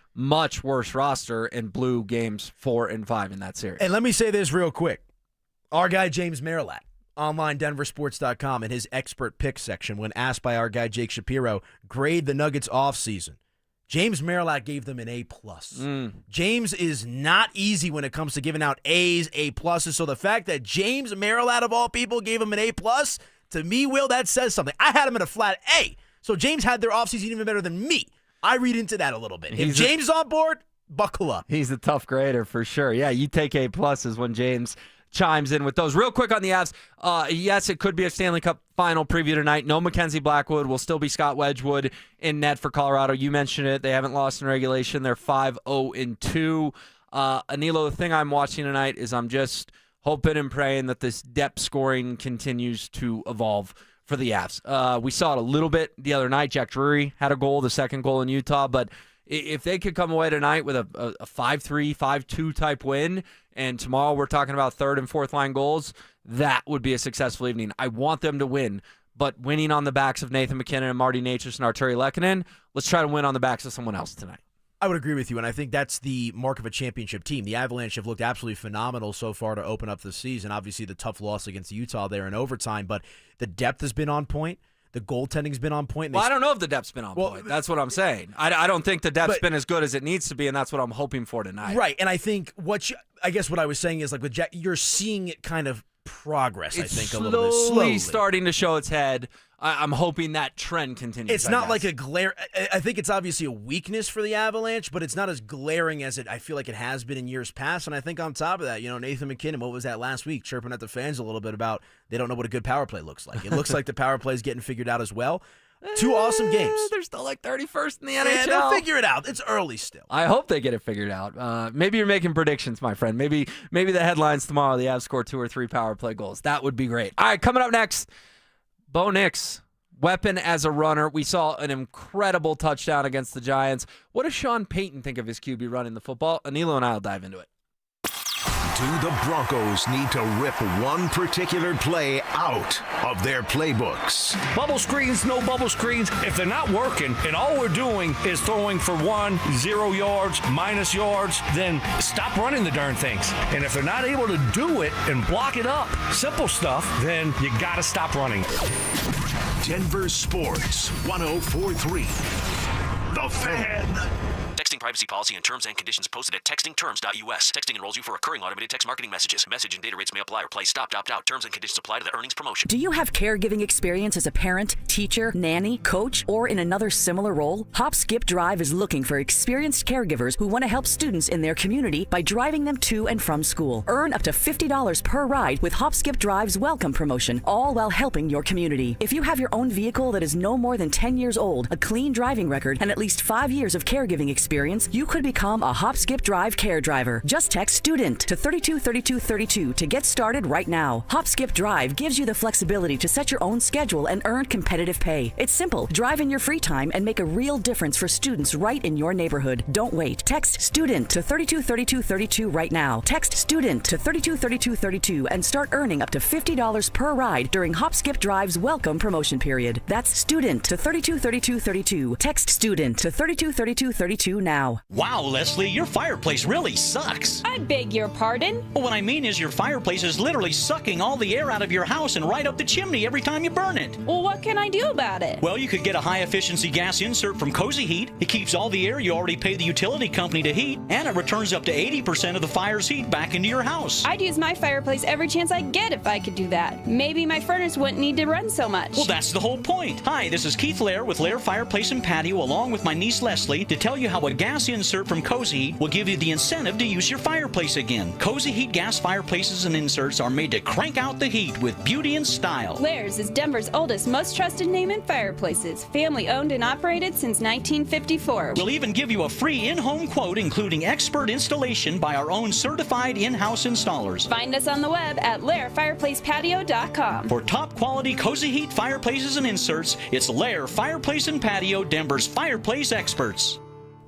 Speaker 16: worse roster and blew games 4 and 5 in that series.
Speaker 2: And let me say this real quick. Our guy James Marilat, online DenverSports.com, in his expert pick section, when asked by our guy Jake Shapiro, grade the Nuggets offseason, James Marilat gave them an A+. James is not easy when it comes to giving out A's, A+. So the fact that James Marilat, of all people, gave him an A+, to me, Will, that says something. I had him at a flat A. So James had their offseason even better than me. I read into that a little bit. If James is on board, buckle up.
Speaker 16: He's a tough grader for sure. Yeah, you take A pluses when James chimes in with those. Real quick on the Avs. Yes, it could be a Stanley Cup final preview tonight. No Mackenzie Blackwood. Will still be Scott Wedgwood in net for Colorado. You mentioned it. They haven't lost in regulation. They're 5-0-2. Anilo, the thing I'm watching tonight is I'm just hoping and praying that this depth scoring continues to evolve for the Avs. We saw it a little bit the other night. Jack Drury had a goal, the second goal in Utah, but if they could come away tonight with a 5-3, 5-2 type win, and tomorrow we're talking about third and fourth line goals, that would be a successful evening. I want them to win, but winning on the backs of Nathan McKinnon and Marty Natchez and Arturi Lehkonen, let's try to win on the backs of someone else tonight.
Speaker 2: I would agree with you, and I think that's the mark of a championship team. The Avalanche have looked absolutely phenomenal so far to open up the season. Obviously, the tough loss against Utah there in overtime, but the depth has been on point. The goaltending's been on point.
Speaker 16: Well, I don't know if the depth's been on point. That's what I'm saying. I don't think the depth's been as good as it needs to be, and that's what I'm hoping for tonight.
Speaker 2: Right, and I think what I was saying is, like with Jack, you're seeing it kind of progress, I think, a little bit slowly.
Speaker 16: Starting to show its head. I'm hoping that trend continues.
Speaker 2: It's not like a glare. I think it's obviously a weakness for the Avalanche, but it's not as glaring as I feel like it has been in years past. And I think on top of that, Nathan McKinnon, what was that last week, chirping at the fans a little bit about they don't know what a good power play looks like. It looks like the power play is getting figured out as well. 2 awesome games.
Speaker 16: They're still like 31st in the NHL.
Speaker 2: Yeah, they'll figure it out. It's early still.
Speaker 16: I hope they get it figured out. Maybe you're making predictions, my friend. Maybe the headlines tomorrow, the Avs score 2 or 3 power play goals. That would be great. All right, coming up next, Bo Nix. Weapon as a runner. We saw an incredible touchdown against the Giants. What does Sean Payton think of his QB running the football? Anilo and I will dive into it.
Speaker 15: Do the Broncos need to rip one particular play out of their playbooks?
Speaker 22: Bubble screens, no bubble screens. If they're not working and all we're doing is throwing for 0 yards, minus yards, then stop running the darn things. And if they're not able to do it and block it up, simple stuff, then you got to stop running.
Speaker 15: Denver Sports 104.3. The Fan.
Speaker 18: Texting privacy policy and terms and conditions posted at textingterms.us. Texting enrolls you for recurring automated text marketing messages. Message and data rates may apply or play. Stop, opt out. Terms and conditions apply to the earnings promotion.
Speaker 4: Do you have caregiving experience as a parent, teacher, nanny, coach, or in another similar role? Hop Skip Drive is looking for experienced caregivers who want to help students in their community by driving them to and from school. Earn up to $50 per ride with Hop Skip Drive's welcome promotion, all while helping your community. If you have your own vehicle that is no more than 10 years old, a clean driving record, and at least 5 years of caregiving experience, you could become a Hop Skip Drive care driver. Just text STUDENT to 323232 to get started right now. Hop Skip Drive gives you the flexibility to set your own schedule and earn competitive pay. It's simple. Drive in your free time and make a real difference for students right in your neighborhood. Don't wait. Text STUDENT to 323232 right now. Text STUDENT to 323232 and start earning up to $50 per ride during Hop Skip Drive's welcome promotion period. That's STUDENT to 323232. Text STUDENT to 323232 now.
Speaker 6: Wow, Leslie, your fireplace really sucks.
Speaker 7: I beg your pardon?
Speaker 6: Well, what I mean is your fireplace is literally sucking all the air out of your house and right up the chimney every time you burn it.
Speaker 7: Well, what can I do about it?
Speaker 6: Well, you could get a high-efficiency gas insert from Cozy Heat. It keeps all the air you already pay the utility company to heat, and it returns up to 80% of the fire's heat back into your house.
Speaker 7: I'd use my fireplace every chance I get if I could do that. Maybe my furnace wouldn't need to run so much.
Speaker 6: Well, that's the whole point. Hi, this is Keith Lair with Lair Fireplace and Patio, along with my niece Leslie, to tell you how a gas insert from Cozy Heat will give you the incentive to use your fireplace again. Cozy Heat gas fireplaces and inserts are made to crank out the heat with beauty and style.
Speaker 7: Lair's is Denver's oldest, most trusted name in fireplaces. Family owned and operated since 1954.
Speaker 6: We'll even give you a free in-home quote, including expert installation by our own certified in-house installers.
Speaker 7: Find us on the web at lairfireplacepatio.com.
Speaker 6: For top quality Cozy Heat fireplaces and inserts, it's Lair Fireplace and Patio, Denver's fireplace experts.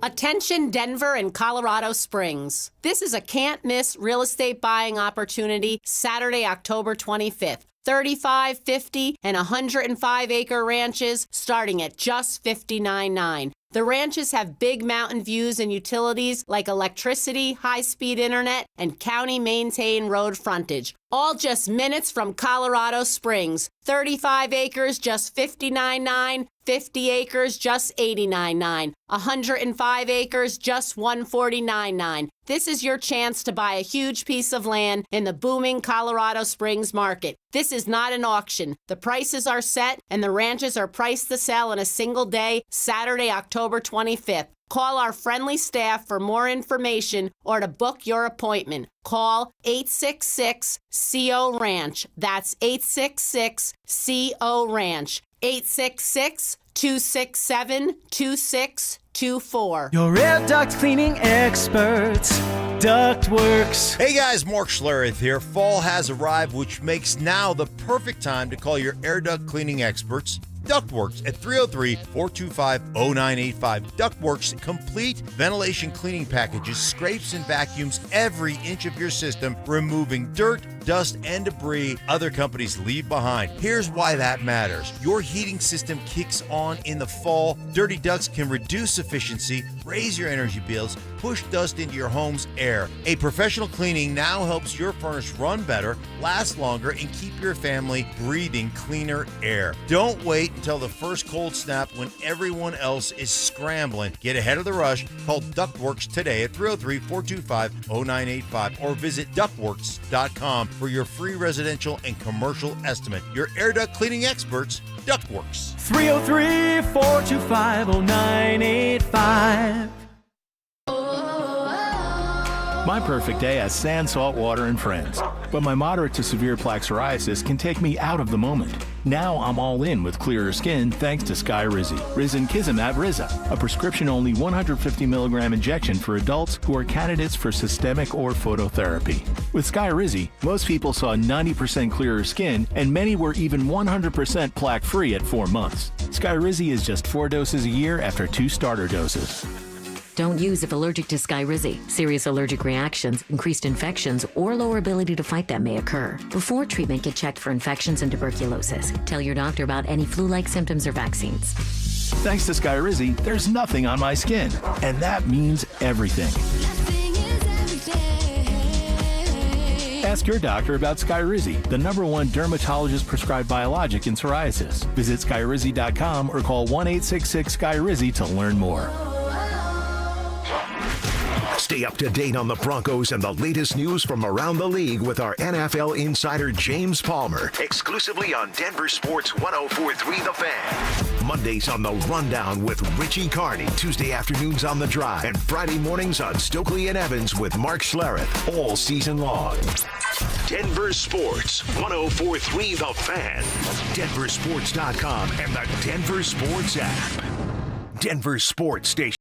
Speaker 9: Attention Denver and Colorado Springs. This is a can't-miss real estate buying opportunity Saturday, October 25th. 35, 50, and 105-acre ranches starting at just $59.9. The ranches have big mountain views and utilities like electricity, high-speed internet, and county-maintained road frontage, All just minutes from Colorado Springs. 35 acres, just $59.9. 50 acres, just $89.9. 105 acres, just $149.9. This is your chance to buy a huge piece of land in the booming Colorado Springs market. This is not an auction. The prices are set and the ranches are priced to sell in a single day, Saturday, October 25th. Call our friendly staff for more information or to book your appointment. Call 866-CO-RANCH. That's 866-CO-RANCH. 866-267-2624.
Speaker 8: Your air duct cleaning experts, Ductworks.
Speaker 1: Hey guys, Mark Schlereth here. Fall has arrived, which makes now the perfect time to call your air duct cleaning experts, Ductworks, at 303-425-0985. Ductworks complete ventilation cleaning packages, scrapes and vacuums every inch of your system, removing dirt, dust, and debris other companies leave behind. Here's why that matters. Your heating system kicks on in the fall. Dirty ducts can reduce efficiency, raise your energy bills, push dust into your home's air. A professional cleaning now helps your furnace run better, last longer, and keep your family breathing cleaner air. Don't wait until the first cold snap when everyone else is scrambling. Get ahead of the rush. Call Ductworks today at 303-425-0985 or visit ductworks.com for your free residential and commercial estimate. Your air duct cleaning experts, Ductworks.
Speaker 8: 303-425-0985.
Speaker 10: My perfect day has sand, salt water, and friends. But my moderate to severe plaque psoriasis can take me out of the moment. Now I'm all in with clearer skin thanks to Skyrizi. Risankizumab Riza, a prescription-only 150 milligram injection for adults who are candidates for systemic or phototherapy. With Skyrizi, most people saw 90% clearer skin, and many were even 100% plaque-free at 4 months. Skyrizi is just 4 doses a year after 2 starter doses.
Speaker 11: Don't use if allergic to Skyrizi. Serious allergic reactions, increased infections, or lower ability to fight them may occur. Before treatment, get checked for infections and tuberculosis. Tell your doctor about any flu-like symptoms or vaccines.
Speaker 10: Thanks to Skyrizi, there's nothing on my skin, and that means everything. Ask your doctor about Skyrizi, the #1 dermatologist-prescribed biologic in psoriasis. Visit Skyrizi.com or call 1-866-SKYRIZI to learn more.
Speaker 15: Stay up to date on the Broncos and the latest news from around the league with our NFL insider James Palmer, exclusively on Denver Sports 104.3 The Fan. Mondays on The Rundown with Richie Carney, Tuesday afternoons on The Drive, and Friday mornings on Stokely and Evans with Mark Schlereth, all season long. Denver Sports 104.3 The Fan, DenverSports.com, and the Denver Sports app. Denver Sports Station.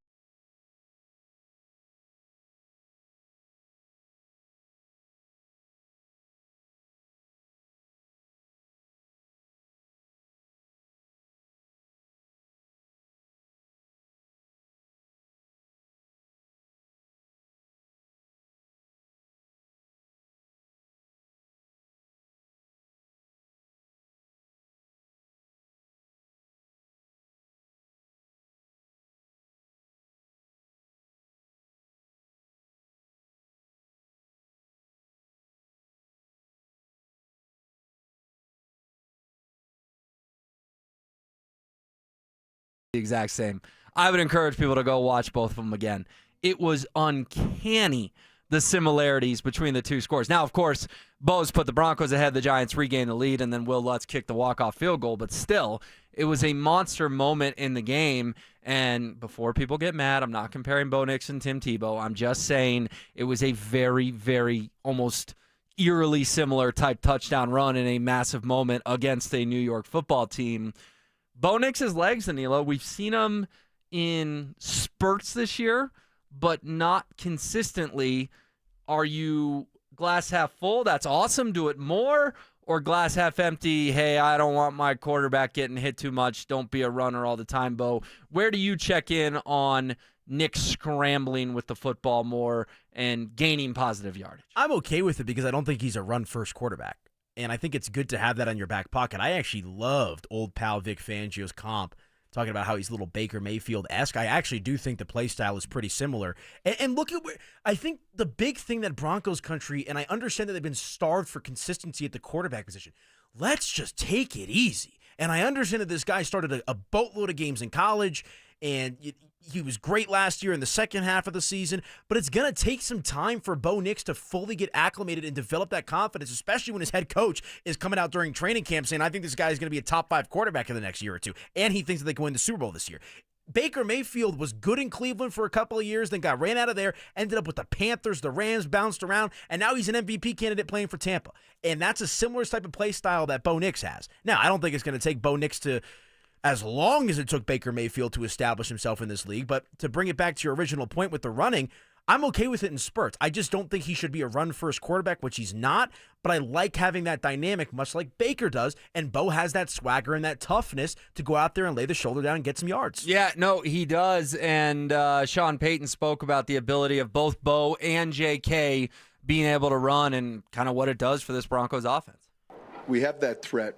Speaker 16: The exact same. I would encourage people to go watch both of them again. It was uncanny, the similarities between the two scores. Now, of course, Bo's put the Broncos ahead, the Giants regained the lead, and then Will Lutz kicked the walk-off field goal. But still, it was a monster moment in the game. And before people get mad, I'm not comparing Bo Nix and Tim Tebow. I'm just saying it was a very, very almost eerily similar type touchdown run in a massive moment against a New York football team. Bo Nix's legs, Danilo, we've seen him in spurts this year, but not consistently. Are you glass half full? That's awesome. Do it more. Or glass half empty? Hey, I don't want my quarterback getting hit too much. Don't be a runner all the time, Bo. Where do you check in on Nick scrambling with the football more and gaining positive yardage?
Speaker 2: I'm okay with it because I don't think he's a run-first quarterback. And I think it's good to have that on your back pocket. I actually loved old pal Vic Fangio's comp talking about how he's a little Baker Mayfield-esque. I actually do think the play style is pretty similar. And look at where I think the big thing that Broncos country, and I understand that they've been starved for consistency at the quarterback position. Let's just take it easy. And I understand that this guy started a boatload of games in college, and he was great last year in the second half of the season, but it's going to take some time for Bo Nix to fully get acclimated and develop that confidence, especially when his head coach is coming out during training camp saying, I think this guy is going to be a top 5 quarterback in the next year or two, and he thinks that they can win the Super Bowl this year. Baker Mayfield was good in Cleveland for a couple of years, then got ran out of there, ended up with the Panthers, the Rams, bounced around, and now he's an MVP candidate playing for Tampa. And that's a similar type of play style that Bo Nix has. Now, I don't think it's going to take Bo Nix to as long as it took Baker Mayfield to establish himself in this league. But to bring it back to your original point with the running, I'm okay with it in spurts. I just don't think he should be a run-first quarterback, which he's not. But I like having that dynamic, much like Baker does. And Bo has that swagger and that toughness to go out there and lay the shoulder down and get some yards.
Speaker 16: Yeah, no, he does. And Sean Payton spoke about the ability of both Bo and J.K. being able to run and kind of what it does for this Broncos offense.
Speaker 5: We have that threat.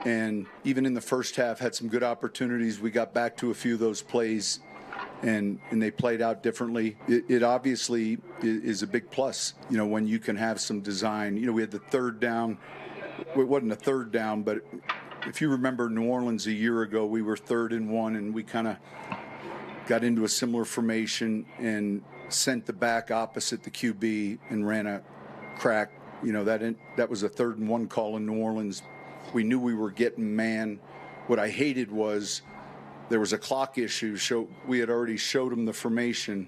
Speaker 5: And even in the first half, had some good opportunities. We got back to a few of those plays, and they played out differently. It obviously is a big plus, when you can have some design. We had the third down. It wasn't a third down, but if you remember New Orleans a year ago, we were 3rd and 1, and we kind of got into a similar formation and sent the back opposite the QB and ran a crack. That was a 3rd and 1 call in New Orleans. We knew we were getting man. What I hated was there was a clock issue. We had already showed them the formation,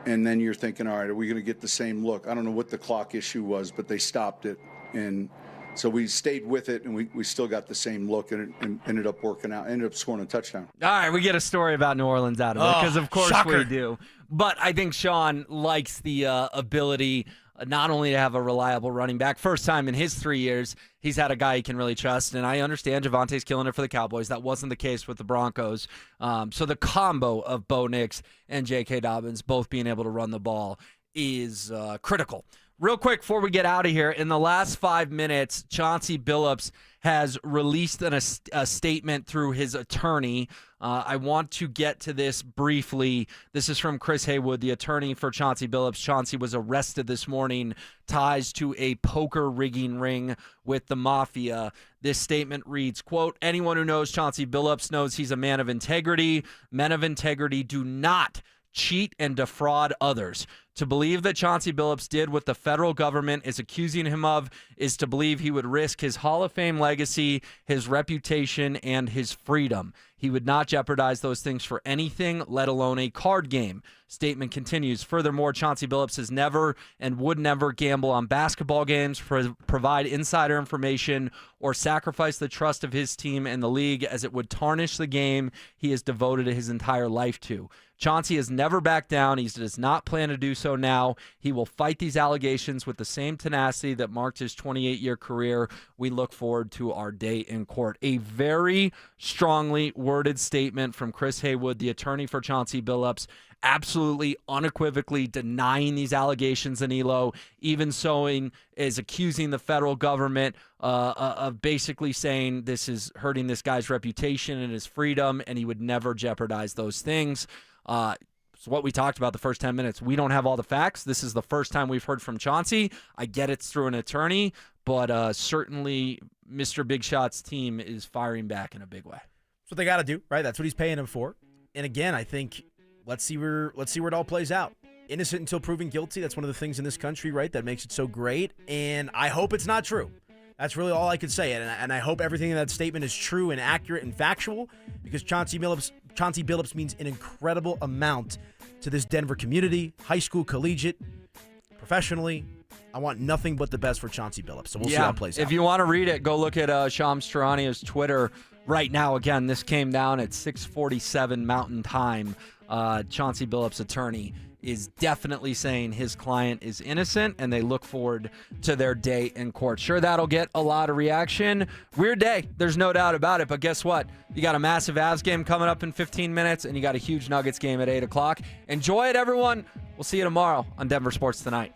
Speaker 5: and then you're thinking, all right, are we going to get the same look? I don't know what the clock issue was, but they stopped it. And so we stayed with it, and we still got the same look, and it ended up working out. Ended up scoring a touchdown.
Speaker 16: All right, we get a story about New Orleans out of it, because of course
Speaker 2: shocker.
Speaker 16: we do. But I think Sean likes the ability not only to have a reliable running back. First time in his 3 years, he's had a guy he can really trust. And I understand Javonte's killing it for the Cowboys. That wasn't the case with the Broncos. So the combo of Bo Nix and J.K. Dobbins both being able to run the ball is critical. Real quick before we get out of here, in the last 5 minutes, Chauncey Billups has released a statement through his attorney. I want to get to this briefly. This is from Chris Haywood, the attorney for Chauncey Billups. Chauncey was arrested this morning, ties to a poker rigging ring with the mafia. This statement reads, quote, anyone who knows Chauncey Billups knows he's a man of integrity. Men of integrity do not cheat and defraud others. To believe that Chauncey Billups did what the federal government is accusing him of is to believe he would risk his Hall of Fame legacy, his reputation, and his freedom. He would not jeopardize those things for anything, let alone a card game. Statement continues. Furthermore, Chauncey Billups has never and would never gamble on basketball games, provide insider information, or sacrifice the trust of his team and the league, as it would tarnish the game he has devoted his entire life to. Chauncey has never backed down. He does not plan to do so now. He will fight these allegations with the same tenacity that marked his 28-year career. We look forward to our day in court. A very strongly worded statement from Chris Haywood, the attorney for Chauncey Billups, absolutely unequivocally denying these allegations in ELO, even is accusing the federal government of basically saying this is hurting this guy's reputation and his freedom, and he would never jeopardize those things. So what we talked about the first 10 minutes, we don't have all the facts. This is the first time we've heard from Chauncey. I get it's through an attorney, but certainly Mr. Big Shot's team is firing back in a big way.
Speaker 2: That's what they got to do, right? That's what he's paying him for. And again, I think let's see where it all plays out. Innocent until proven guilty. That's one of the things in this country, right, that makes it so great. And I hope it's not true. That's really all I could say. And I hope everything in that statement is true and accurate and factual, because Chauncey Billups means an incredible amount to this Denver community, high school, collegiate, professionally. I want nothing but the best for Chauncey Billups. So we'll see how it plays out.
Speaker 16: If you want to read it, go look at Shams Charania's Twitter right now. Again, this came down at 6:47 Mountain Time. Chauncey Billups' attorney is definitely saying his client is innocent, and they look forward to their day in court. Sure, that'll get a lot of reaction. Weird day, there's no doubt about it, but guess what? You got a massive Avs game coming up in 15 minutes, and you got a huge Nuggets game at 8 o'clock. Enjoy it, everyone. We'll see you tomorrow on Denver Sports Tonight.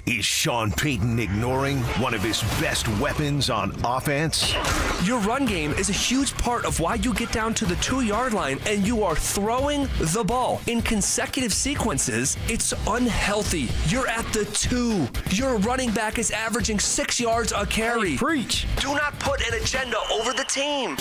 Speaker 15: He's Is Sean Payton ignoring one of his best weapons on offense?
Speaker 12: Your run game is a huge part of why you get down to the 2-yard line and you are throwing the ball in consecutive sequences. It's unhealthy. You're at the 2. Your running back is averaging 6 yards a carry.
Speaker 2: Hey, preach.
Speaker 12: Do not put an agenda over the team.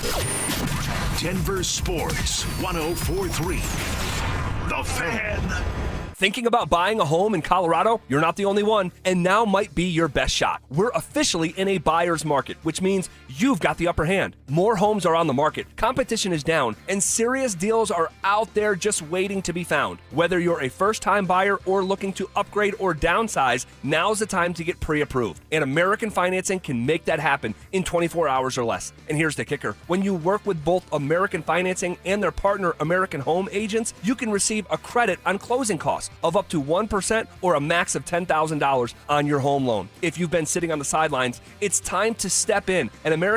Speaker 15: Denver Sports 104.3. The Fan.
Speaker 12: Thinking about buying a home in Colorado? You're not the only one, and now might be your best shot. We're officially in a buyer's market, which means you've got the upper hand. More homes are on the market, competition is down, and serious deals are out there just waiting to be found. Whether you're a first-time buyer or looking to upgrade or downsize, now's the time to get pre-approved. And American Financing can make that happen in 24 hours or less. And here's the kicker. When you work with both American Financing and their partner American Home Agents, you can receive a credit on closing costs of up to 1% or a max of $10,000 on your home loan. If you've been sitting on the sidelines, it's time to step in, and American